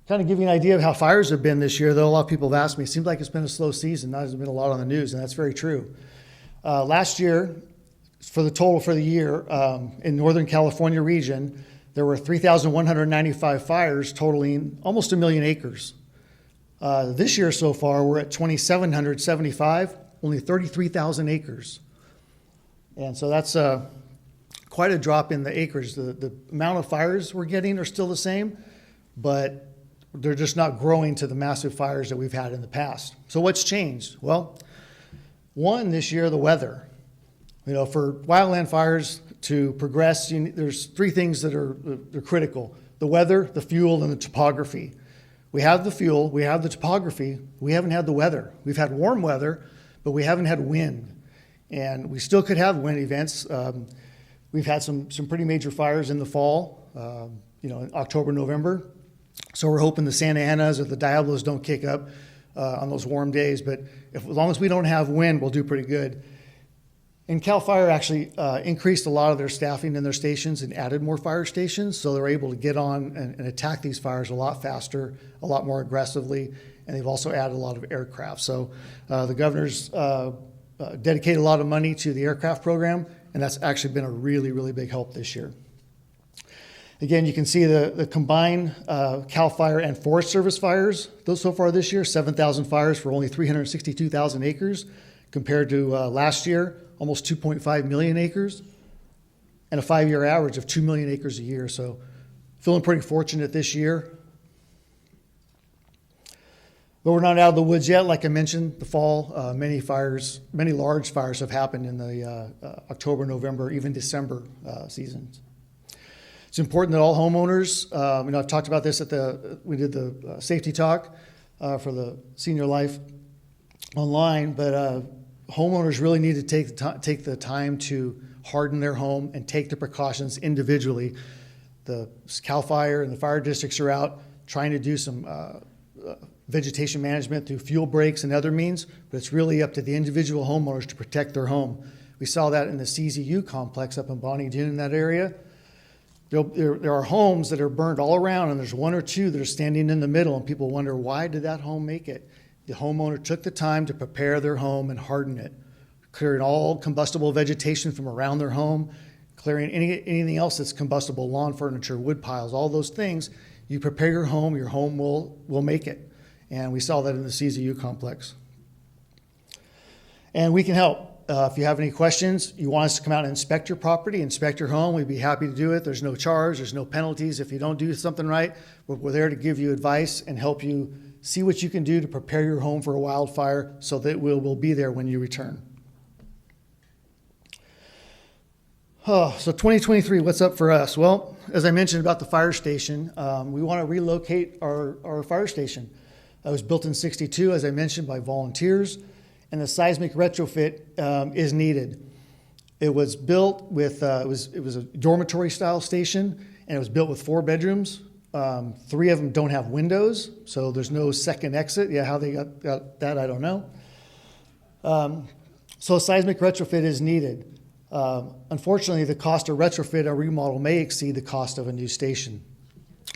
Kind of give you an idea of how fires have been this year, though a lot of people have asked me, it seems like it's been a slow season. There's been a lot on the news, and that's very true. Last year, for the total for the year, in Northern California region, there were 3,195 fires totaling almost 1 million acres. This year so far, we're at 2,775, only 33,000 acres. And so that's quite a drop in the acreage. The amount of fires we're getting are still the same, but they're just not growing to the massive fires that we've had in the past. So what's changed? Well, one, this year, the weather. For wildland fires to progress, there's three things that are critical: the weather, the fuel, and the topography. We have the fuel, we have the topography, we haven't had the weather. We've had warm weather, but we haven't had wind. And we still could have wind events. We've had some pretty major fires in the fall, in October, November. So we're hoping the Santa Anas or the Diablos don't kick up on those warm days. But as long as we don't have wind, we'll do pretty good. And CAL FIRE actually increased a lot of their staffing in their stations and added more fire stations. So they're able to get on and attack these fires a lot faster, a lot more aggressively. And they've also added a lot of aircraft. So the governor's dedicated a lot of money to the aircraft program, and that's actually been a really, really big help this year. Again, you can see the combined CAL FIRE and Forest Service fires, those so far this year, 7,000 fires for only 362,000 acres, compared to last year, almost 2.5 million acres, and a 5-year average of 2 million acres a year. So feeling pretty fortunate this year. But we're not out of the woods yet. Like I mentioned, the fall, many large fires have happened in the October, November, even December seasons. It's important that all homeowners, I've talked about this we did the safety talk for the Senior Life online, but homeowners really need to take the time to harden their home and take the precautions individually. The CAL FIRE and the fire districts are out trying to do some vegetation management through fuel breaks and other means, but it's really up to the individual homeowners to protect their home. We saw that in the CZU complex up in Bonnie Doon in that area. There are homes that are burned all around, and there's one or two that are standing in the middle, and people wonder, why did that home make it? The homeowner took the time to prepare their home and harden it, clearing all combustible vegetation from around their home, clearing anything else that's combustible, lawn furniture, wood piles, all those things. You prepare your home will make it. And we saw that in the CZU complex. And we can help. If you have any questions, you want us to come out and inspect your property, inspect your home, we'd be happy to do it. There's no charge, there's no penalties if you don't do something right. We're there to give you advice and help you see what you can do to prepare your home for a wildfire so that we'll be there when you return. So 2023, what's up for us? Well, as I mentioned about the fire station, we want to relocate our fire station. It was built in '62, as I mentioned, by volunteers, and the seismic retrofit is needed. It was built with, it was a dormitory style station, and it was built with 4 bedrooms. 3 of them don't have windows, so there's no second exit. Yeah, how they got that, I don't know. So a seismic retrofit is needed. Unfortunately, the cost of retrofit or remodel may exceed the cost of a new station.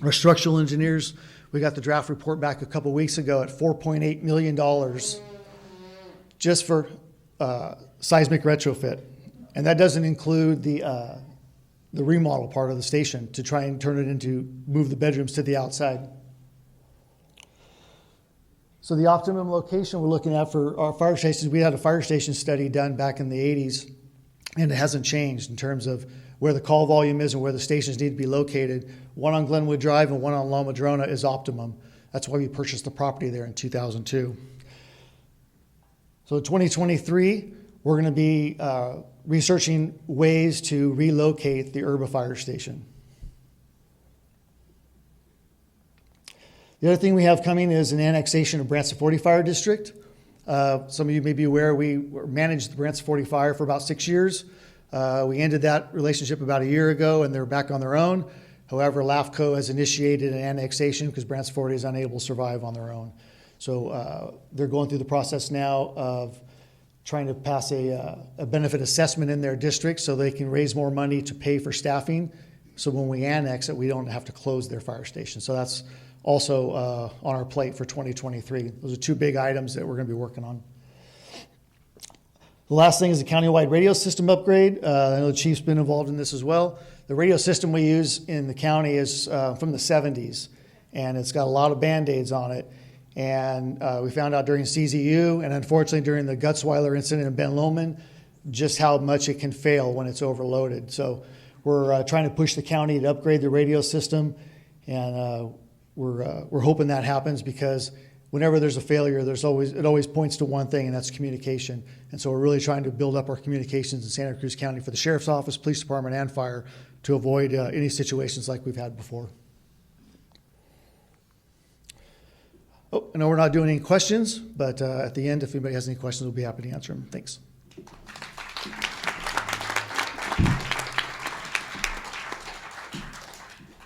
Our structural engineers, we got the draft report back a couple weeks ago at $4.8 million just for seismic retrofit. And that doesn't include the remodel part of the station to try and turn it into, move the bedrooms to the outside. So the optimum location we're looking at for our fire stations, we had a fire station study done back in the 80s, and it hasn't changed in terms of where the call volume is and where the stations need to be located. One on Glenwood Drive and one on La Madrona is optimum. That's why we purchased the property there in 2002. So 2023, we're going to be researching ways to relocate the Erba Fire Station. The other thing we have coming is an annexation of Branson 40 Fire District. Some of you may be aware we managed the Branson 40 Fire for about 6 years. We ended that relationship about a year ago, and they're back on their own. However, LAFCO has initiated an annexation because Brant's Ford is unable to survive on their own. So they're going through the process now of trying to pass a benefit assessment in their district so they can raise more money to pay for staffing. So when we annex it, we don't have to close their fire station. So that's also on our plate for 2023. Those are two big items that we're going to be working on. The last thing is the countywide radio system upgrade. I know the chief's been involved in this as well. The radio system we use in the county is from the 70s, and it's got a lot of Band-Aids on it. And we found out during CZU, and unfortunately during the Gutzweiler incident in Ben Lomond, just how much it can fail when it's overloaded. So we're trying to push the county to upgrade the radio system, and we're hoping that happens because whenever there's a failure, it always points to one thing, and that's communication. And so we're really trying to build up our communications in Santa Cruz County for the Sheriff's Office, Police Department, and Fire to avoid any situations like we've had before. Oh, I know we're not doing any questions, but at the end, if anybody has any questions, we'll be happy to answer them. Thanks.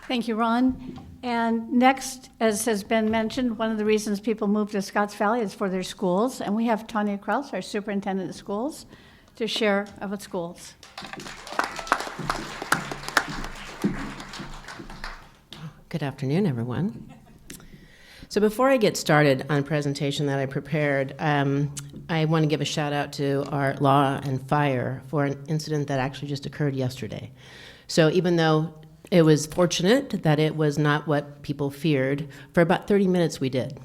Thank you, Ron. And next, as has been mentioned, one of the reasons people move to Scotts Valley is for their schools. And we have Tanya Kraus, our Superintendent of Schools, to share about schools. Good afternoon, everyone. So before I get started on a presentation that I prepared, I want to give a shout out to our law and fire for an incident that actually just occurred yesterday. So even though it was fortunate that it was not what people feared, for about 30 minutes we did.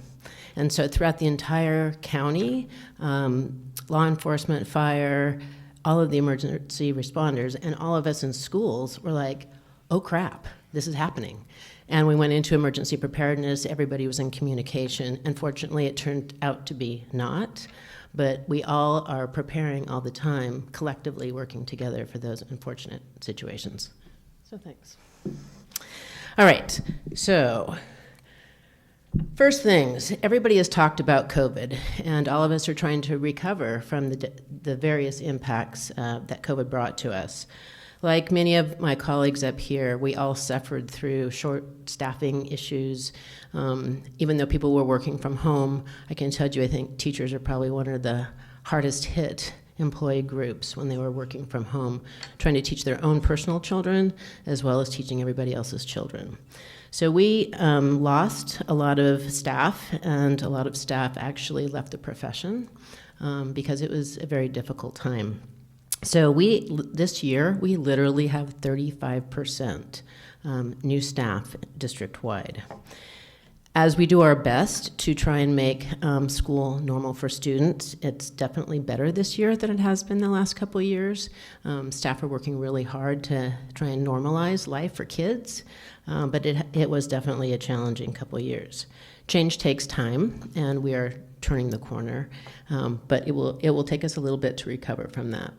And so throughout the entire county, law enforcement, fire, all of the emergency responders, and all of us in schools were like, oh crap, this is happening. And we went into emergency preparedness. Everybody was in communication. Unfortunately, it turned out to be not. But we all are preparing all the time, collectively working together for those unfortunate situations. So thanks. All right. So first things, everybody has talked about COVID, and all of us are trying to recover from the various impacts that COVID brought to us. Like many of my colleagues up here, we all suffered through short staffing issues. Even though people were working from home, I can tell you I think teachers are probably one of the hardest hit employee groups when they were working from home, trying to teach their own personal children as well as teaching everybody else's children. So we lost a lot of staff, and a lot of staff actually left the profession because it was a very difficult time. So this year, we literally have 35% new staff district-wide. As we do our best to try and make school normal for students, it's definitely better this year than it has been the last couple of years. Staff are working really hard to try and normalize life for kids, but it was definitely a challenging couple of years. Change takes time, and we are turning the corner, but it will take us a little bit to recover from that.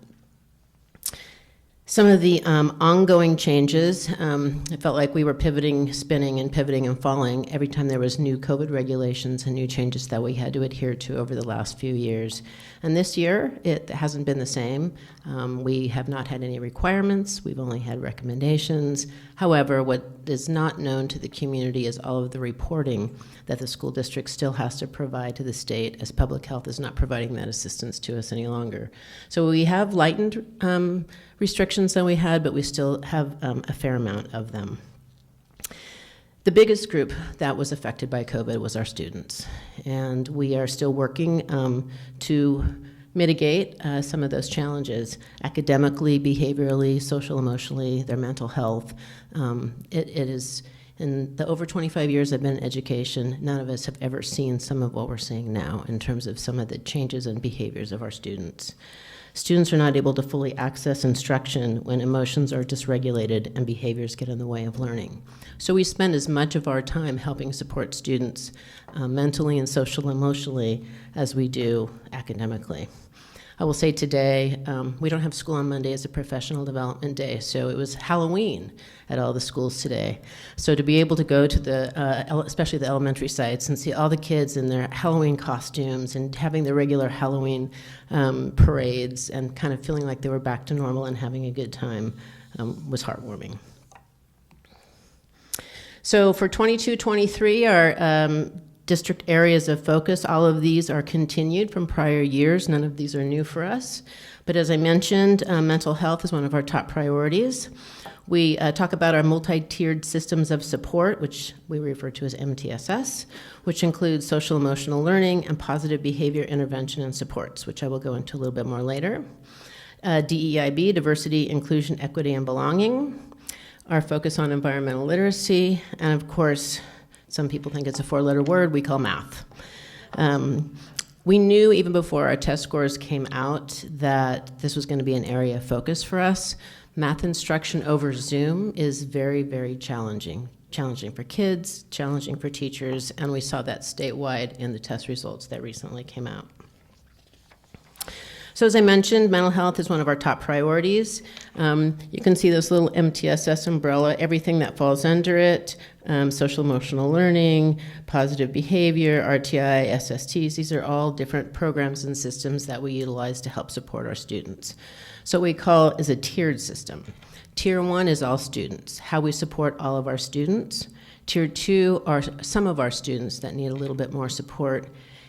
Some of the ongoing changes, it felt like we were spinning and falling every time there was new COVID regulations and new changes that we had to adhere to over the last few years. And this year, it hasn't been the same. We have not had any requirements. We've only had recommendations. However, what is not known to the community is all of the reporting that the school district still has to provide to the state, as public health is not providing that assistance to us any longer. So we have lightened restrictions than we had, but we still have a fair amount of them. The biggest group that was affected by COVID was our students, and we are still working to mitigate some of those challenges academically, behaviorally, social, emotionally, their mental health. It is, in the over 25 years I've been in education, none of us have ever seen some of what we're seeing now in terms of some of the changes and behaviors of our students. Students are not able to fully access instruction when emotions are dysregulated and behaviors get in the way of learning. So we spend as much of our time helping support students mentally and social emotionally as we do academically. I will say today, we don't have school on Monday as a professional development day, so it was Halloween at all the schools today. So to be able to go to especially the elementary sites, and see all the kids in their Halloween costumes and having the regular Halloween parades and kind of feeling like they were back to normal and having a good time was heartwarming. So for 22-23, our district areas of focus, all of these are continued from prior years. None of these are new for us. But as I mentioned, mental health is one of our top priorities. We talk about our multi-tiered systems of support, which we refer to as MTSS, which includes social emotional learning and positive behavior intervention and supports, which I will go into a little bit more later. DEIB, diversity, inclusion, equity, and belonging. Our focus on environmental literacy, and of course, some people think it's a four-letter word we call math. We knew even before our test scores came out that this was going to be an area of focus for us. Math instruction over Zoom is very, very challenging. Challenging for kids, challenging for teachers, and we saw that statewide in the test results that recently came out. So as I mentioned, mental health is one of our top priorities. You can see this little MTSS umbrella, everything that falls under it, social emotional learning, positive behavior, RTI, SSTs. These are all different programs and systems that we utilize to help support our students. So what we call is a tiered system. Tier 1 is all students, how we support all of our students. Tier 2 are some of our students that need a little bit more support.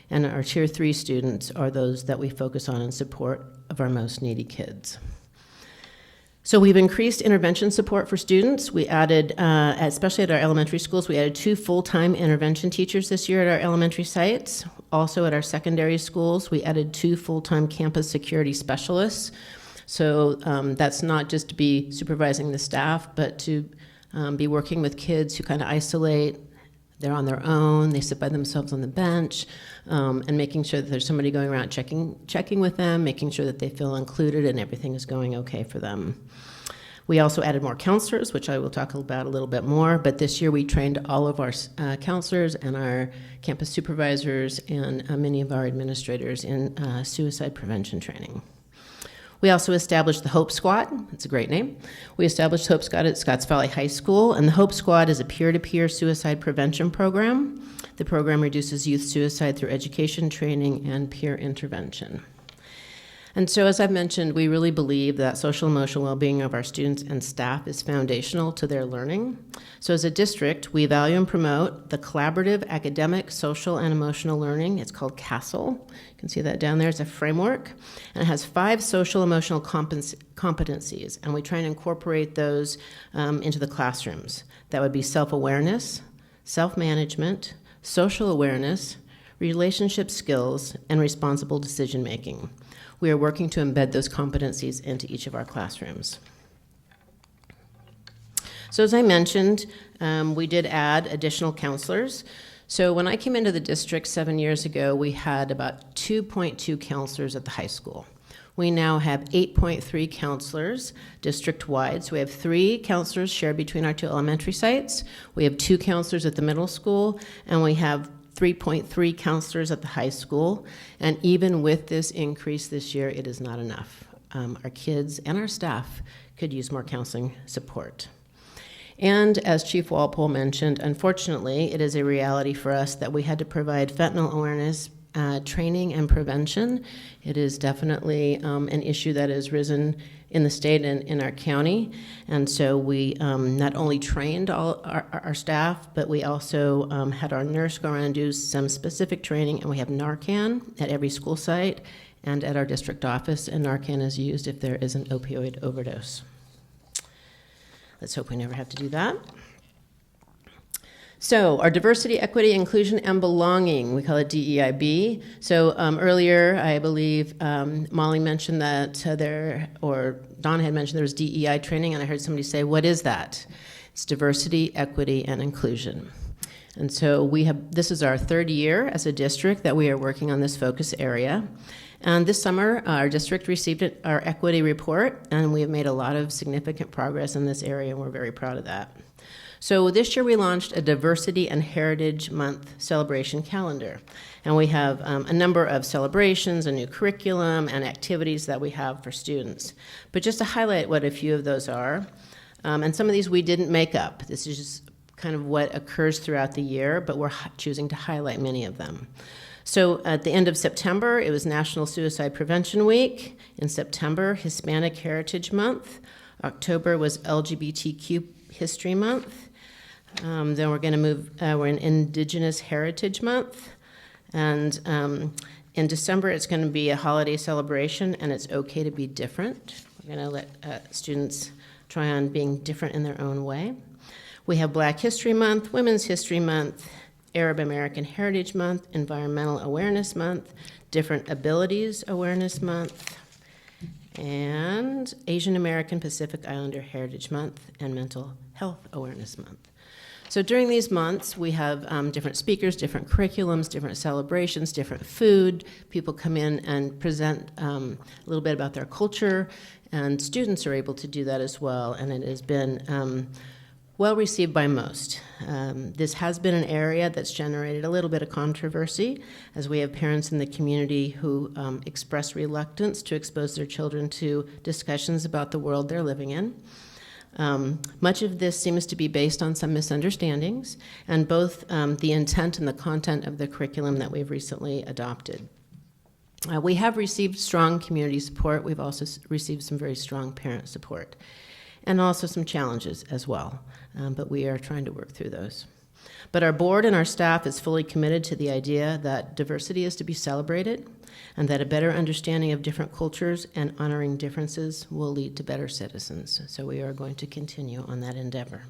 And our Tier 3 students are those that we focus on in support of our most needy kids. So we've increased intervention support for students. We added, especially at our elementary schools, we added 2 full-time intervention teachers this year at our elementary sites. Also at our secondary schools, we added 2 full-time campus security specialists. So that's not just to be supervising the staff, but to be working with kids who kind of isolate. They're on their own, they sit by themselves on the bench, and making sure that there's somebody going around checking with them, making sure that they feel included and everything is going okay for them. We also added more counselors, which I will talk about a little bit more, but this year we trained all of our counselors and our campus supervisors and many of our administrators in suicide prevention training. We also established the Hope Squad. It's a great name. We established Hope Squad at Scotts Valley High School, and the Hope Squad is a peer-to-peer suicide prevention program. The program reduces youth suicide through education, training, and peer intervention. And so, as I've mentioned, we really believe that social emotional well-being of our students and staff is foundational to their learning. So as a district, we value and promote the collaborative academic, social, and emotional learning. It's called CASEL. You can see that down there. It's a framework, and it has 5 social emotional competencies, and we try and incorporate those into the classrooms. That would be self-awareness, self-management, social awareness, relationship skills, and responsible decision-making. We are working to embed those competencies into each of our classrooms. So as I mentioned, we did add additional counselors. So when I came into the district 7 years ago, we had about 2.2 counselors at the high school. We now have 8.3 counselors district-wide. So we have 3 counselors shared between our 2 elementary sites. We have 2 counselors at the middle school, and we have 3.3 counselors at the high school, and even with this increase this year, it is not enough. Our kids and our staff could use more counseling support. And as Chief Walpole mentioned, unfortunately, it is a reality for us that we had to provide fentanyl awareness training and prevention. It is definitely an issue that has risen in the state and in our county. And so we not only trained all our staff, but we also had our nurse go around and do some specific training, and we have Narcan at every school site and at our district office, and Narcan is used if there is an opioid overdose. Let's hope we never have to do that. So our diversity, equity, inclusion, and belonging, we call it DEIB. So earlier, I believe Molly mentioned that Don had mentioned there was DEI training, and I heard somebody say, what is that? It's diversity, equity, and inclusion. And so this is our 3rd year as a district that we are working on this focus area. And this summer, our district received our equity report, and we have made a lot of significant progress in this area, and we're very proud of that. So this year we launched a Diversity and Heritage Month celebration calendar. And we have a number of celebrations, a new curriculum, and activities that we have for students. But just to highlight what a few of those are, and some of these we didn't make up. This is just kind of what occurs throughout the year, but we're choosing to highlight many of them. So at the end of September, it was National Suicide Prevention Week. In September, Hispanic Heritage Month. October was LGBTQ History Month. Then we're going to move, we're in Indigenous Heritage Month. And in December, it's going to be a holiday celebration, and it's okay to be different. We're going to let students try on being different in their own way. We have Black History Month, Women's History Month, Arab American Heritage Month, Environmental Awareness Month, Different Abilities Awareness Month, and Asian American Pacific Islander Heritage Month, and Mental Health Awareness Month. So during these months, we have different speakers, different curriculums, different celebrations, different food. People come in and present a little bit about their culture, and students are able to do that as well, and it has been well received by most. This has been an area that's generated a little bit of controversy, as we have parents in the community who express reluctance to expose their children to discussions about the world they're living in. Much of this seems to be based on some misunderstandings, and both the intent and the content of the curriculum that we've recently adopted. We have received strong community support. We've also received some very strong parent support, and also some challenges as well, but we are trying to work through those. But our board and our staff is fully committed to the idea that diversity is to be celebrated, and that a better understanding of different cultures and honoring differences will lead to better citizens. So we are going to continue on that endeavor.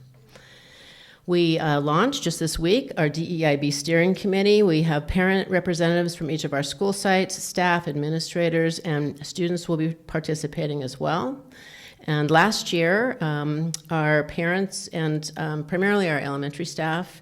We launched just this week our DEIB steering committee. We have parent representatives from each of our school sites, staff, administrators, and students will be participating as well. And last year, our parents and primarily our elementary staff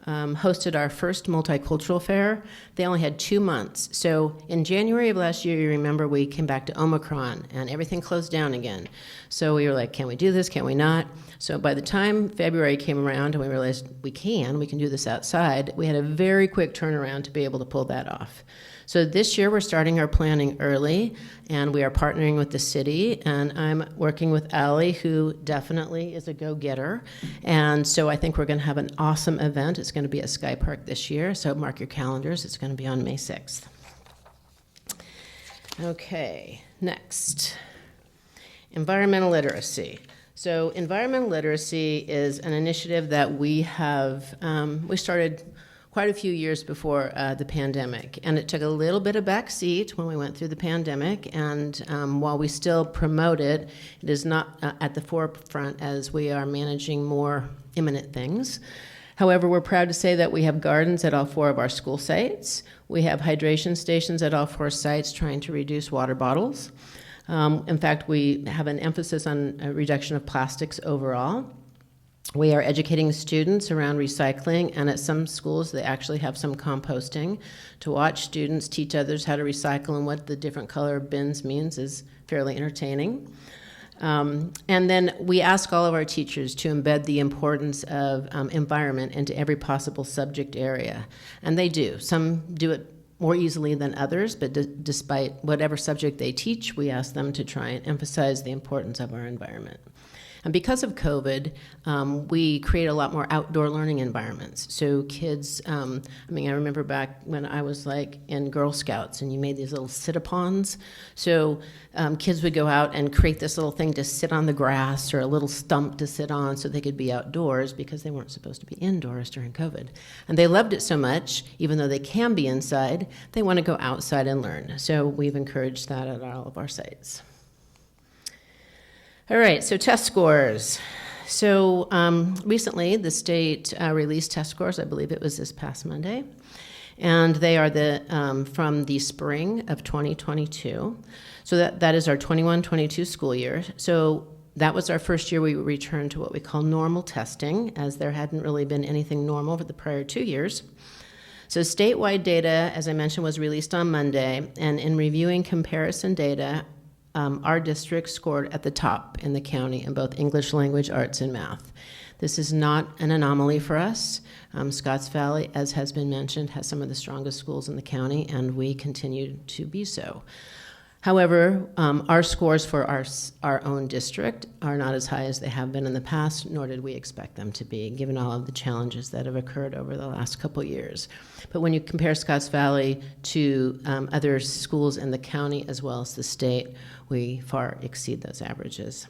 hosted our first multicultural fair. They only had 2 months. So in January of last year, you remember we came back to Omicron and everything closed down again. So we were like, can we do this? Can we not? So by the time February came around and we realized we can do this outside, we had a very quick turnaround to be able to pull that off. So this year we're starting our planning early, and we are partnering with the city, and I'm working with Allie, who definitely is a go-getter. And so I think we're going to have an awesome event. It's going to be at Sky Park this year, so mark your calendars. It's going to be on May 6th. Okay, next. Environmental literacy. So environmental literacy is an initiative that we have, we started quite a few years before the pandemic, and it took a little bit of back seat when we went through the pandemic, and while we still promote it, it is not at the forefront as we are managing more imminent things. However, we're proud to say that we have gardens at all 4 of our school sites. We have hydration stations at all 4 sites trying to reduce water bottles. In fact, we have an emphasis on a reduction of plastics overall. We are educating students around recycling, and at some schools they actually have some composting. To watch students teach others how to recycle and what the different color bins means is fairly entertaining. And then we ask all of our teachers to embed the importance of environment into every possible subject area, and they do. Some do it more easily than others, but despite whatever subject they teach, we ask them to try and emphasize the importance of our environment. And because of COVID, we create a lot more outdoor learning environments. So kids, I remember back when I was like in Girl Scouts and you made these little sit-a-pons. So kids would go out and create this little thing to sit on the grass or a little stump to sit on so they could be outdoors because they weren't supposed to be indoors during COVID. And they loved it so much, even though they can be inside, they want to go outside and learn. So we've encouraged that at all of our sites. All right, so test scores. So recently, the state released test scores. I believe it was this past Monday. And they are from the spring of 2022. So that is our 21-22 school year. So that was our first year we returned to what we call normal testing, as there hadn't really been anything normal for the prior 2 years. So statewide data, as I mentioned, was released on Monday. And in reviewing comparison data, our district scored at the top in the county in both English language, arts, and math. This is not an anomaly for us. Scotts Valley, as has been mentioned, has some of the strongest schools in the county, and we continue to be so. However, our scores for our own district are not as high as they have been in the past, nor did we expect them to be, given all of the challenges that have occurred over the last couple years. But when you compare Scotts Valley to other schools in the county as well as the state, we far exceed those averages.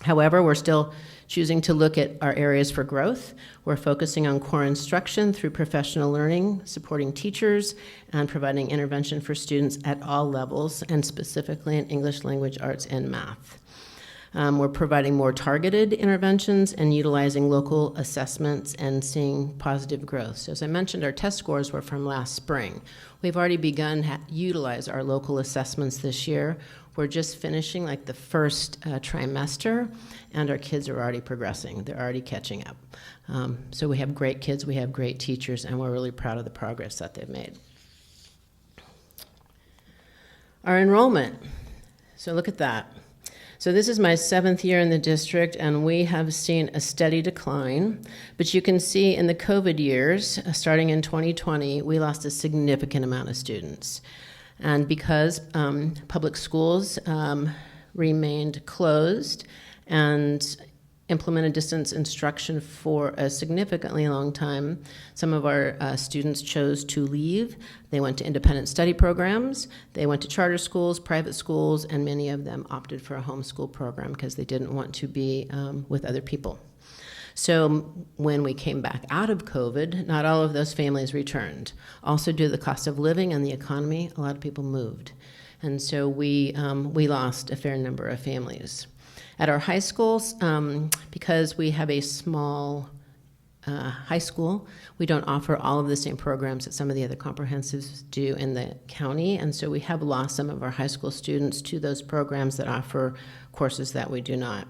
However, we're still choosing to look at our areas for growth. We're focusing on core instruction through professional learning, supporting teachers, and providing intervention for students at all levels, and specifically in English language arts and math. We're providing more targeted interventions and utilizing local assessments and seeing positive growth. So as I mentioned, our test scores were from last spring. We've already begun to utilize our local assessments this year. We're just finishing like the first trimester, and our kids are already progressing. They're already catching up. So we have great kids, we have great teachers, and we're really proud of the progress that they've made. Our enrollment. So look at that. So this is my 7th year in the district, and we have seen a steady decline. But you can see in the COVID years, starting in 2020, we lost a significant amount of students. And because public schools remained closed and implemented distance instruction for a significantly long time, some of our students chose to leave. They went to independent study programs, they went to charter schools, private schools, and many of them opted for a homeschool program because they didn't want to be with other people. So when we came back out of COVID, not all of those families returned. Also due to the cost of living and the economy, a lot of people moved. And so we lost a fair number of families. At our high schools, because we have a small high school, we don't offer all of the same programs that some of the other comprehensives do in the county, and so we have lost some of our high school students to those programs that offer courses that we do not.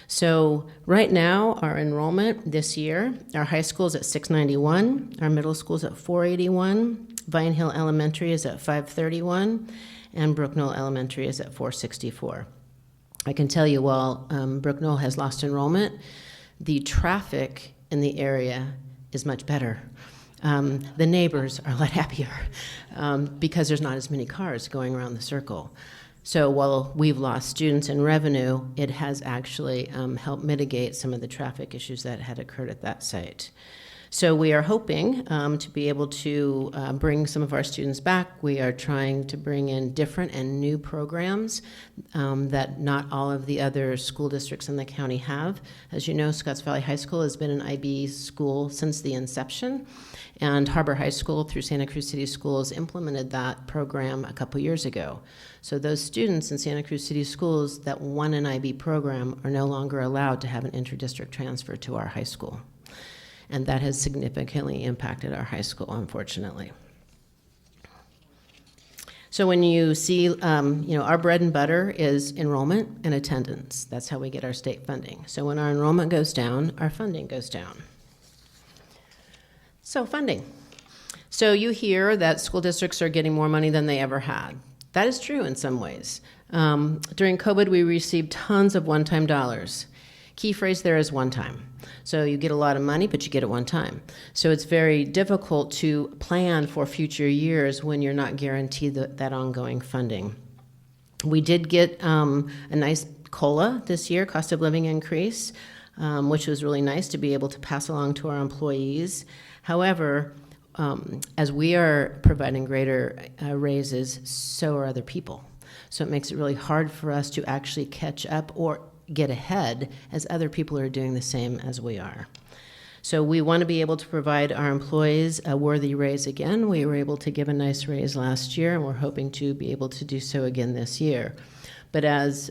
So right now, our enrollment this year, our high school is at 691, our middle school is at 481, Vine Hill Elementary is at 531, and Brook Knoll Elementary is at 464. I can tell you, while Brook Knoll has lost enrollment, the traffic in the area is much better. The neighbors are a lot happier because there's not as many cars going around the circle. So while we've lost students and revenue, it has actually helped mitigate some of the traffic issues that had occurred at that site. So we are hoping to be able to bring some of our students back. We are trying to bring in different and new programs that not all of the other school districts in the county have. As you know, Scotts Valley High School has been an IB school since the inception, and Harbor High School through Santa Cruz City Schools implemented that program a couple years ago. So those students in Santa Cruz City Schools that won an IB program are no longer allowed to have an inter-district transfer to our high school. And that has significantly impacted our high school, unfortunately. So when you see, our bread and butter is enrollment and attendance. That's how we get our state funding. So when our enrollment goes down, our funding goes down. So funding. So you hear that school districts are getting more money than they ever had. That is true in some ways. During COVID, we received tons of one-time dollars. Key phrase there is one time. So you get a lot of money, but you get it one time. So it's very difficult to plan for future years when you're not guaranteed that ongoing funding. We did get a nice COLA this year, cost of living increase, which was really nice to be able to pass along to our employees. However, as we are providing greater raises, so are other people. So it makes it really hard for us to actually catch up or get ahead as other people are doing the same as we are. So we want to be able to provide our employees a worthy raise again. We were able to give a nice raise last year, and we're hoping to be able to do so again this year. But as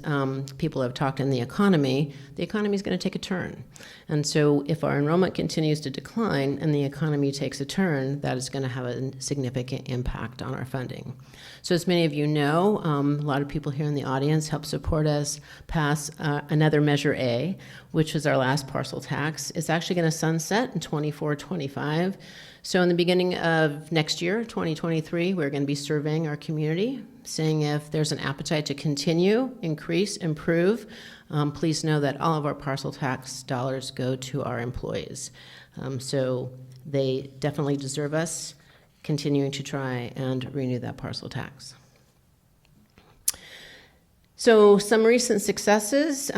people have talked in the economy is going to take a turn. And so if our enrollment continues to decline and the economy takes a turn, that is going to have a significant impact on our funding. So as many of you know, a lot of people here in the audience helped support us pass another Measure A, which was our last parcel tax. It's actually going to sunset in 24-25. So in the beginning of next year, 2023, we're going to be surveying our community, seeing if there's an appetite to continue, increase, improve. Please know that all of our parcel tax dollars go to our employees. So they definitely deserve us continuing to try and renew that parcel tax. So some recent successes,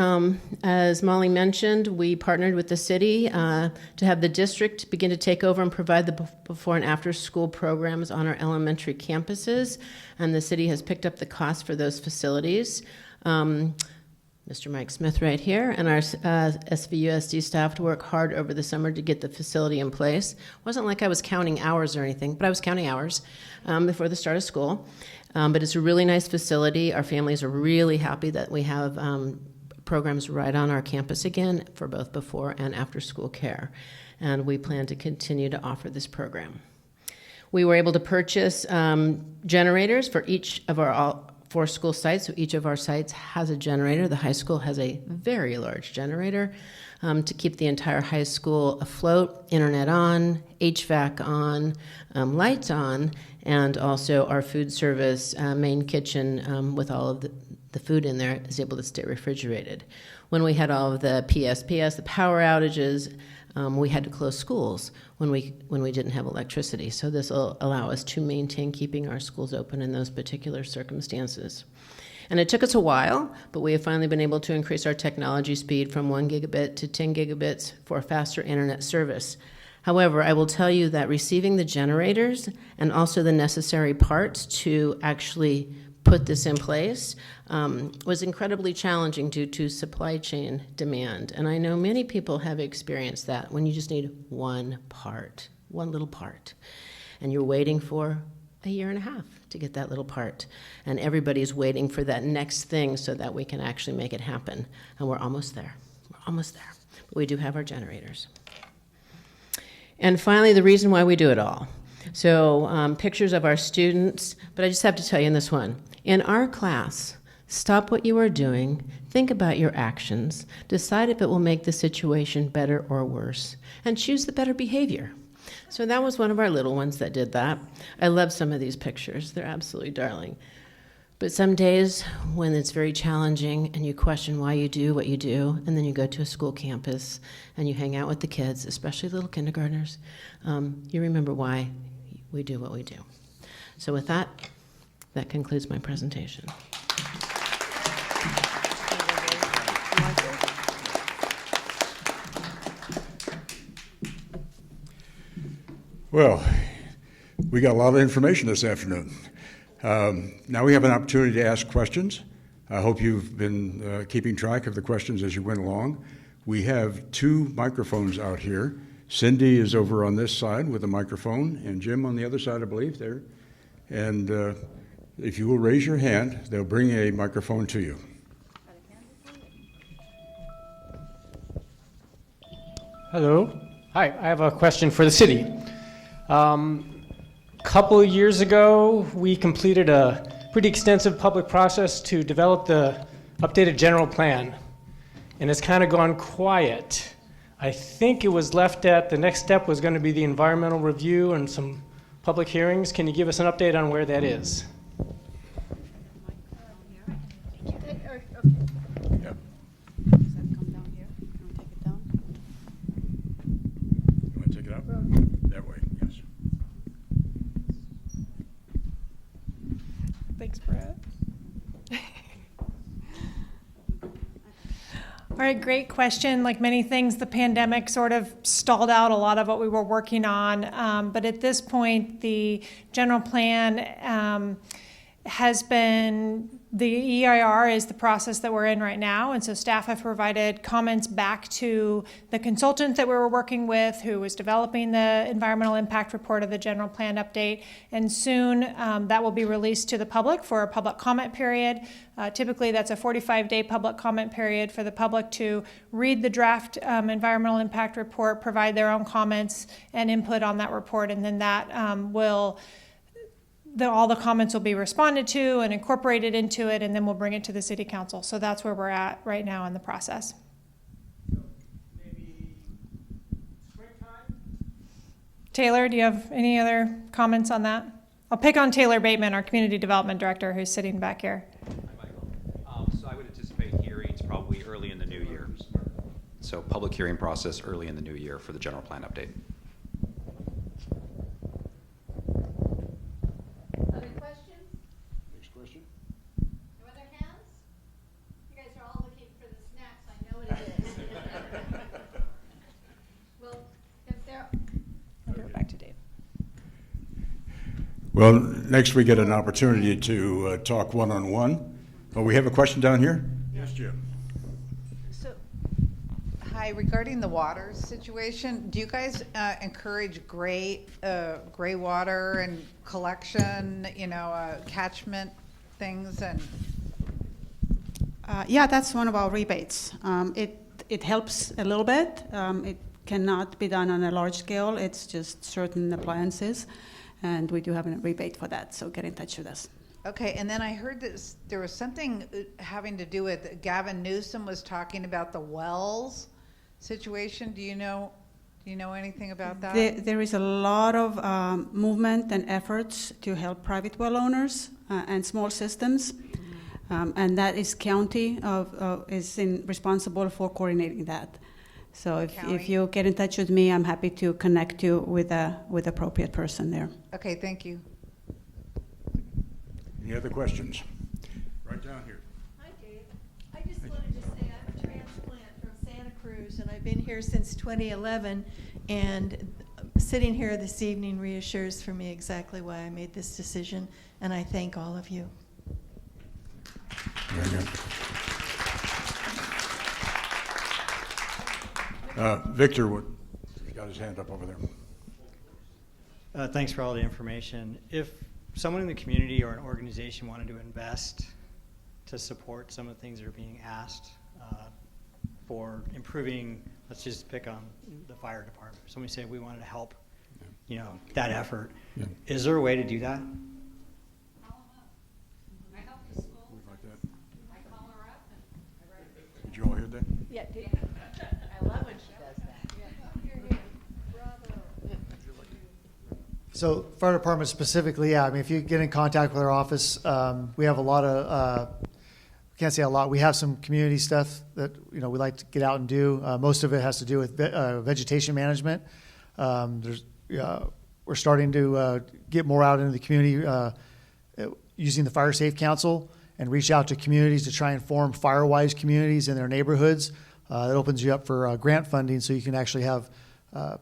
as Molly mentioned, we partnered with the city to have the district begin to take over and provide the before and after school programs on our elementary campuses, and the city has picked up the cost for those facilities. Mr. Mike Smith right here, and our SVUSD staff worked hard over the summer to get the facility in place. It wasn't like I was counting hours or anything, but I was counting hours before the start of school. But it's a really nice facility. Our families are really happy that we have programs right on our campus again for both before and after school care. And we plan to continue to offer this program. We were able to purchase generators for each of our 4 school sites. So each of our sites has a generator. The high school has a very large generator to keep the entire high school afloat, internet on, HVAC on, lights on, and also our food service main kitchen with all of the food in there is able to stay refrigerated. When we had all of the PSPS, the power outages, we had to close schools when we didn't have electricity. So this will allow us to maintain keeping our schools open in those particular circumstances. And it took us a while, but we have finally been able to increase our technology speed from 1 gigabit to 10 gigabits for faster internet service. However, I will tell you that receiving the generators and also the necessary parts to actually put this in place was incredibly challenging due to supply chain demand. And I know many people have experienced that when you just need one part, one little part, and you're waiting for a year and a half to get that little part. And everybody's waiting for that next thing so that we can actually make it happen. And we're almost there. We're almost there. But we do have our generators. And finally, the reason why we do it all. So pictures of our students, but I just have to tell you in this one. In our class, stop what you are doing, think about your actions, decide if it will make the situation better or worse, and choose the better behavior. So that was one of our little ones that did that. I love some of these pictures. They're absolutely darling. But some days when it's very challenging and you question why you do what you do, and then you go to a school campus and you hang out with the kids, especially little kindergartners, you remember why we do what we do. So with that, that concludes my presentation. Well, we got a lot of information this afternoon. Now we have an opportunity to ask questions. I hope you've been keeping track of the questions as you went along. We have 2 microphones out here. Cindy is over on this side with a microphone, and Jim on the other side, I believe, there. And if you will raise your hand, they'll bring a microphone to you. Hello. Hi, I have a question for the city. Couple of years ago, we completed a pretty extensive public process to develop the updated general plan, and it's kind of gone quiet. I think it was left at the next step was going to be the environmental review and some public hearings. Can you give us an update on where that is? Yep. Does that come down here? Can we take it down? You want to take it out? That way, yes. Thanks, Brett. All right, great question. Like many things, the pandemic sort of stalled out a lot of what we were working on. But at this point, the general plan has been, the EIR is the process that we're in right now. And so staff have provided comments back to the consultant that we were working with who was developing the environmental impact report of the general plan update. And soon that will be released to the public for a public comment period. Typically that's a 45-day public comment period for the public to read the draft environmental impact report, provide their own comments and input on that report. And then that all the comments will be responded to and incorporated into it, and then we'll bring it to the city council. So that's where we're at right now in the process. Maybe springtime? Taylor, do you have any other comments on that? I'll pick on Taylor Bateman, our Community Development Director, who's sitting back here. Hi, Michael. So I would anticipate hearings probably early in the new year. So public hearing process early in the new year for the general plan update. Other questions? Next question. No other hands? You guys are all looking for the snacks, I know it is. Well, if there, I'll give it back to Dave. Well, next we get an opportunity to talk one-on-one. Oh, we have a question down here? Yes, Jim. So, hi, regarding the water situation, do you guys encourage gray water and collection, catchment things and? Yeah, that's one of our rebates. It helps a little bit. It cannot be done on a large scale. It's just certain appliances, and we do have a rebate for that. So get in touch with us. Okay, and then I heard that there was something having to do with Gavin Newsom was talking about the wells situation. Do you know anything about that? There is a lot of movement and efforts to help private well owners and small systems, and that is county is responsible for coordinating that. So if you get in touch with me, I'm happy to connect you with appropriate person there. Okay, thank you. Any other questions? Right down here. Hi, Dave. I just wanted to say I'm a transplant from Santa Cruz, and I've been here since 2011, and sitting here this evening reassures for me exactly why I made this decision, and I thank all of you. Very good. Victor he's got his hand up over there. Thanks for all the information. If someone in the community or an organization wanted to invest to support some of the things that are being asked for improving, let's just pick on the fire department. Somebody said we wanted to help, that effort. Yeah. Is there a way to do that? I help the school. Like that. I call her up and I write. Did you all hear that? Yeah, Dave. I love when she does that. So fire department specifically, yeah, I mean, if you get in contact with our office, we have a lot of, can't say a lot, we have some community stuff that, we like to get out and do. Most of it has to do with vegetation management. We're starting to get more out into the community using the Fire Safe Council and reach out to communities to try and form fire-wise communities in their neighborhoods. That opens you up for grant funding, so you can actually have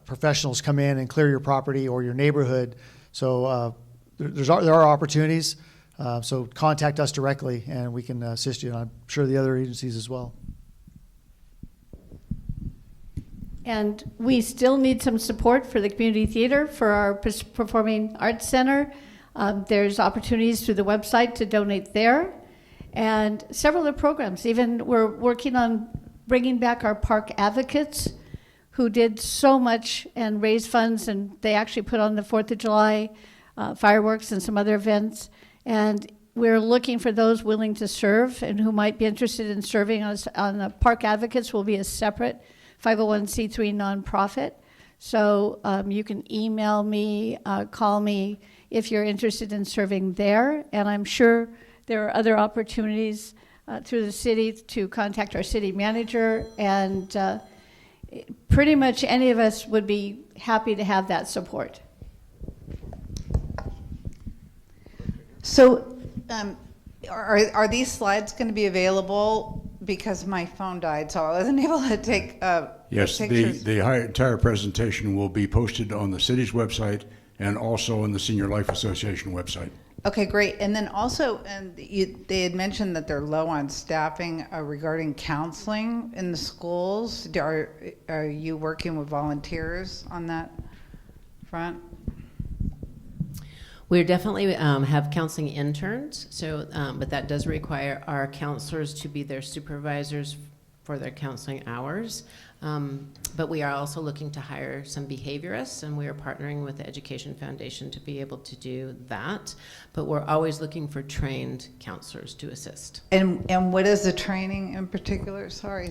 professionals come in and clear your property or your neighborhood. So there are opportunities. So contact us directly, and we can assist you. And I'm sure the other agencies as well. And we still need some support for the community theater for our Performing Arts Center. There's opportunities through the website to donate there. And several other programs. Even we're working on bringing back our park advocates who did so much and raised funds, and they actually put on the 4th of July fireworks and some other events. And we're looking for those willing to serve and who might be interested in serving us on the Park Advocates will be a separate 501c3 nonprofit. So you can email me, call me if you're interested in serving there. And I'm sure there are other opportunities through the city to contact our city manager, and pretty much any of us would be happy to have that support. So, are these slides going to be available? Because my phone died, so I wasn't able to take Yes, pictures. the entire presentation will be posted on the city's website and also on the Senior Life Association website. Okay, great. And then also, they had mentioned that they're low on staffing regarding counseling in the schools. Are you working with volunteers on that front? We definitely have counseling interns, so but that does require our counselors to be their supervisors for their counseling hours. But we are also looking to hire some behaviorists, and we are partnering with the Education Foundation to be able to do that. But we're always looking for trained counselors to assist. And what is the training in particular? Sorry.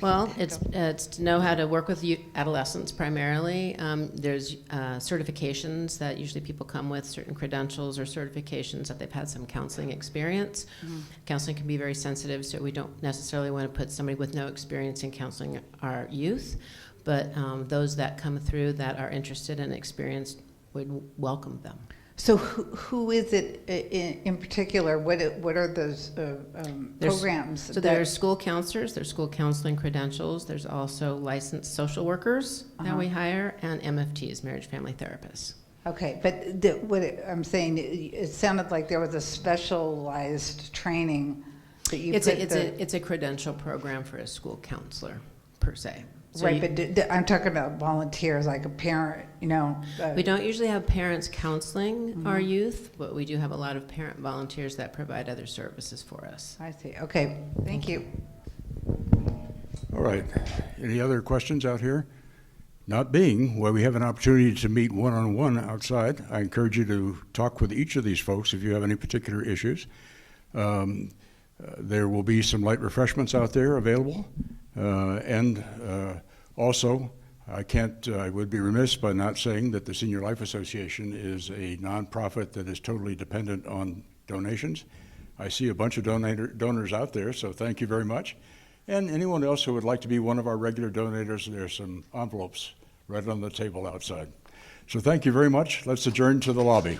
Well, it's to know how to work with adolescents primarily. There's certifications that usually people come with, certain credentials or certifications that they've had some counseling experience. Mm-hmm. Counseling can be very sensitive, so we don't necessarily want to put somebody with no experience in counseling our youth. But those that come through that are interested and experienced, would welcome them. So who is it in particular? What are those programs? So there's school counselors, there's school counseling credentials, there's also licensed social workers that we hire, and MFTs, marriage family therapists. Okay, but I'm saying, it sounded like there was a specialized training that you It's a credential program for a school counselor, per se. So right, but I'm talking about volunteers, like a parent, we don't usually have parents counseling our youth, but we do have a lot of parent volunteers that provide other services for us. I see. Okay, thank you. All right. Any other questions out here? Not being, well, we have an opportunity to meet one-on-one outside. I encourage you to talk with each of these folks if you have any particular issues. There will be some light refreshments out there available. Also, I would be remiss by not saying that the Senior Life Association is a nonprofit that is totally dependent on donations. I see a bunch of donors out there, so thank you very much. And anyone else who would like to be one of our regular donators, there's some envelopes right on the table outside. So thank you very much. Let's adjourn to the lobby.